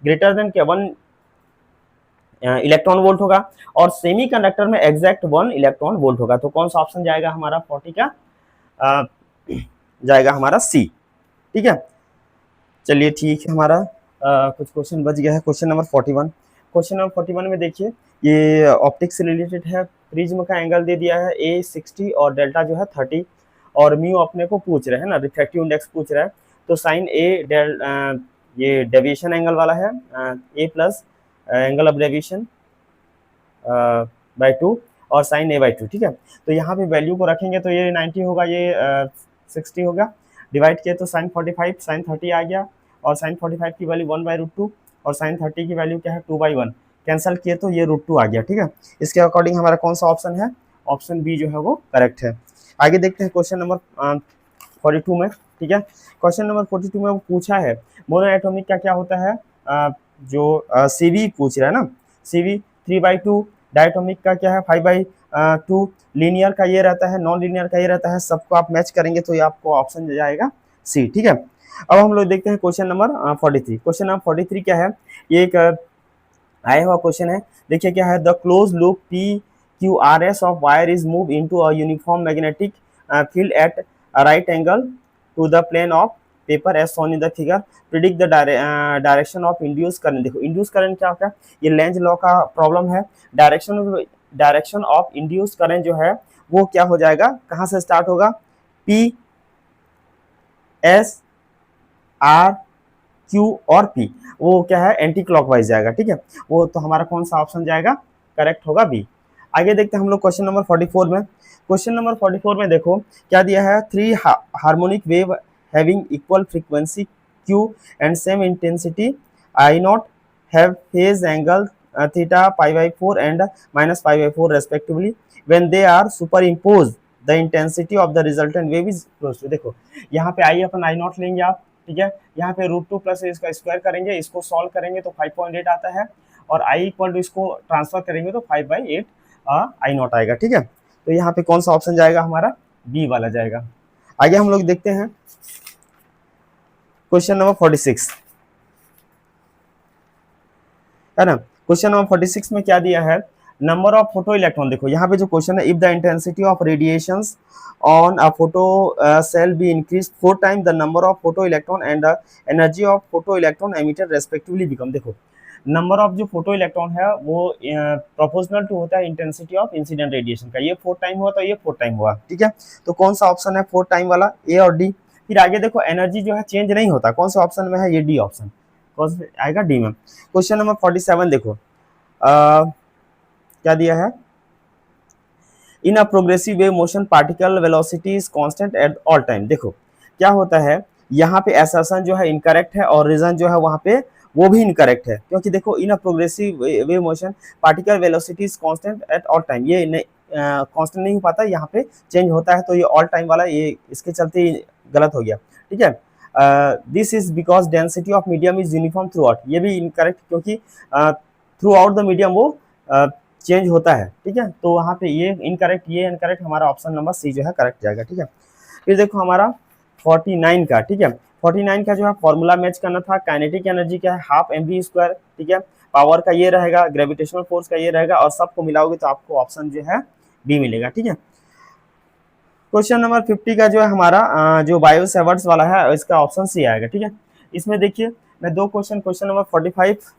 ग्रेटर देन क्या, 1 इलेक्ट्रॉन वोल्ट होगा और सेमीकंडक्टर में एग्जैक्ट 1 इलेक्ट्रॉन वोल्ट होगा। तो कौन सा ऑप्शन जाएगा हमारा 40 का? जाएगा हमारा सी। ठीक है, चलिए ठीक है, हमारा कुछ क्वेश्चन बच गया है। क्वेश्चन नंबर 41, क्वेश्चन नंबर 41 में देखिए, ये ऑप्टिक्स से रिलेटेड है। प्रिज्म का एंगल दे दिया है ए 60 और डेल्टा जो है 30 और म्यू अपने को पूछ रहे हैं ना, रिफ्रैक्टिव इंडेक्स पूछ रहा है। तो साइन ए ये डेविएशन एंगल वाला है, A plus angle of deviation by 2 और साइन ए बाय 2। ठीक है, तो यहाँ पे वैल्यू को रखेंगे तो ये 90 होगा, ये 60 होगा, डिवाइड किया तो साइन 45 साइन 30 आ गया और साइन 45 की वैल्यू 1/√2 और साइन 30 की वैल्यू क्या है 2/1। कैंसिल किए तो ये √2 आ गया, ठीक है। इसके अकॉर्डिंग हमारा कौन सा ऑप्शन है, ऑप्शन बी जो है वो करेक्ट है। आगे देखते हैं क्वेश्चन नंबर 42 में, ठीक है। क्वेश्चन नंबर 42 में वो पूछा है मोनोएटॉमिक का क्या होता है, जो सीवी पूछ रहा है ना, सीवी 3/2, डायटोमिक का क्या है 5/2, लीनियर का ये रहता है, नॉन लीनियर का ये रहता है, सबको आप मैच करेंगे तो ये आपको ऑप्शन जाएगा सी, ठीक है। अब हम लोग देखते हैं क्वेश्चन नंबर 43। क्वेश्चन नंबर 43 क्या है, ये एक आया हुआ क्वेश्चन है। देखिए क्या है, the close loop PQRS of wire is move into a uniform magnetic field at right angle to the plane of paper as shown in the figure, predict the direction of induce current. देखो induce current क्या होता है, ये Lenz law का problem है। Direction of induce current जो है वो क्या हो जाएगा, कहाँ से स्टार्ट होगा, PSRQ और P, वो क्या है एंटी क्लॉकवाइज जाएगा, ठीक है। वो तो हमारा कौन सा ऑप्शन जाएगा, करेक्ट होगा बी। आगे देखते हैं हम लोग क्वेश्चन नंबर 44 में। क्वेश्चन नंबर 44 में देखो क्या दिया है, 3 harmonic wave having equal frequency Q and same intensity I0 have phase angle theta π/4 and -π/4 respectively when they are superimposed the intensity of the resultant wave is close to. देखो यहाँ पे आई अपन I0 लेंगे आप, ठीक है, यहाँ पे √2 प्लस इसका स्क्वायर करेंगे, इसको सॉल्व करेंगे तो 5.8 आता है, और I इक्वल टू इसको ट्रांसफर करेंगे तो 5/8 I0 आएगा, ठीक है। तो यहाँ पे कौन सा ऑप्शन जाएगा, हमारा बी वाला जाएगा। आगे हम लोग देखते हैं क्वेश्चन नंबर 46, है ना। क्वेश्चन नंबर 46 में क्या दिया है, नंबर ऑफ फोटो इलेक्ट्रॉन। देखो यहाँ पे जो क्वेश्चन है, if the intensity of radiations on a photo cell be increase 4 time the number of photo electron and the energy of photo electron emitted respectively become. देखो number of जो photo electron है वो proportional to होता है intensity of incident radiation का, ये 4 time हुआ तो ये 4 टाइम हुआ, ठीक है। तो कौन सा ऑप्शन है 4 टाइम वाला, ए और डी। फिर आगे देखो एनर्जी जो है चेंज नहीं होता, कौन सा ऑप्शन में है, ये डी ऑप्शन, कौन सा आएगा, डी में। क्वेश्चन नंबर 47 देखो क्या दिया है, in a progressive wave motion particle velocity is constant at all time. देखो क्या होता है, यहाँ पे असर्शन जो है इनकरेक्ट है और रीजन जो है वहाँ पे वो भी इनकरेक्ट है, क्योंकि देखो in a progressive wave motion particle velocity is constant at all time, ये कांस्टेंट नहीं हो पाता, यहाँ पे चेंज होता है, तो ये ऑल टाइम वाला ये इसके चलते गलत हो गया, ठीक है। This is because density of medium is uniform through out, ये भी इनकरेक्ट, क्योंकि थ्रू आउट द मीडियम वो चेंज होता है, ठीक है। तो वहाँ पे ये इनकरेक्ट, ये इनकरेक्ट, हमारा ऑप्शन नंबर सी जो है करेक्ट जाएगा, ठीक है। फिर देखो हमारा 49 का, ठीक है, 49 का जो है फॉर्मूला मैच करना था। काइनेटिक एनर्जी क्या है, हाफ mv², ठीक है। पावर का ये रहेगा, ग्रेविटेशनल फोर्स का ये रहेगा, और सबको मिलाओगे तो आपको ऑप्शन जो है बी मिलेगा, ठीक है। क्वेश्चन नंबर 50 का जो है हमारा जो बायो सेवर्ट्स वाला है, इसका ऑप्शन सी आएगा, ठीक है। इसमें देखिए मैं दो क्वेश्चन नंबर 45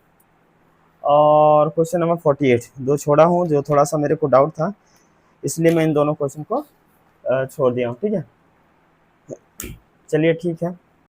और क्वेश्चन नंबर 48 दो छोड़ा हूँ, जो थोड़ा सा मेरे को डाउट था, इसलिए मैं इन दोनों क्वेश्चन को छोड़ दिया हूँ, ठीक है। चलिए ठीक है।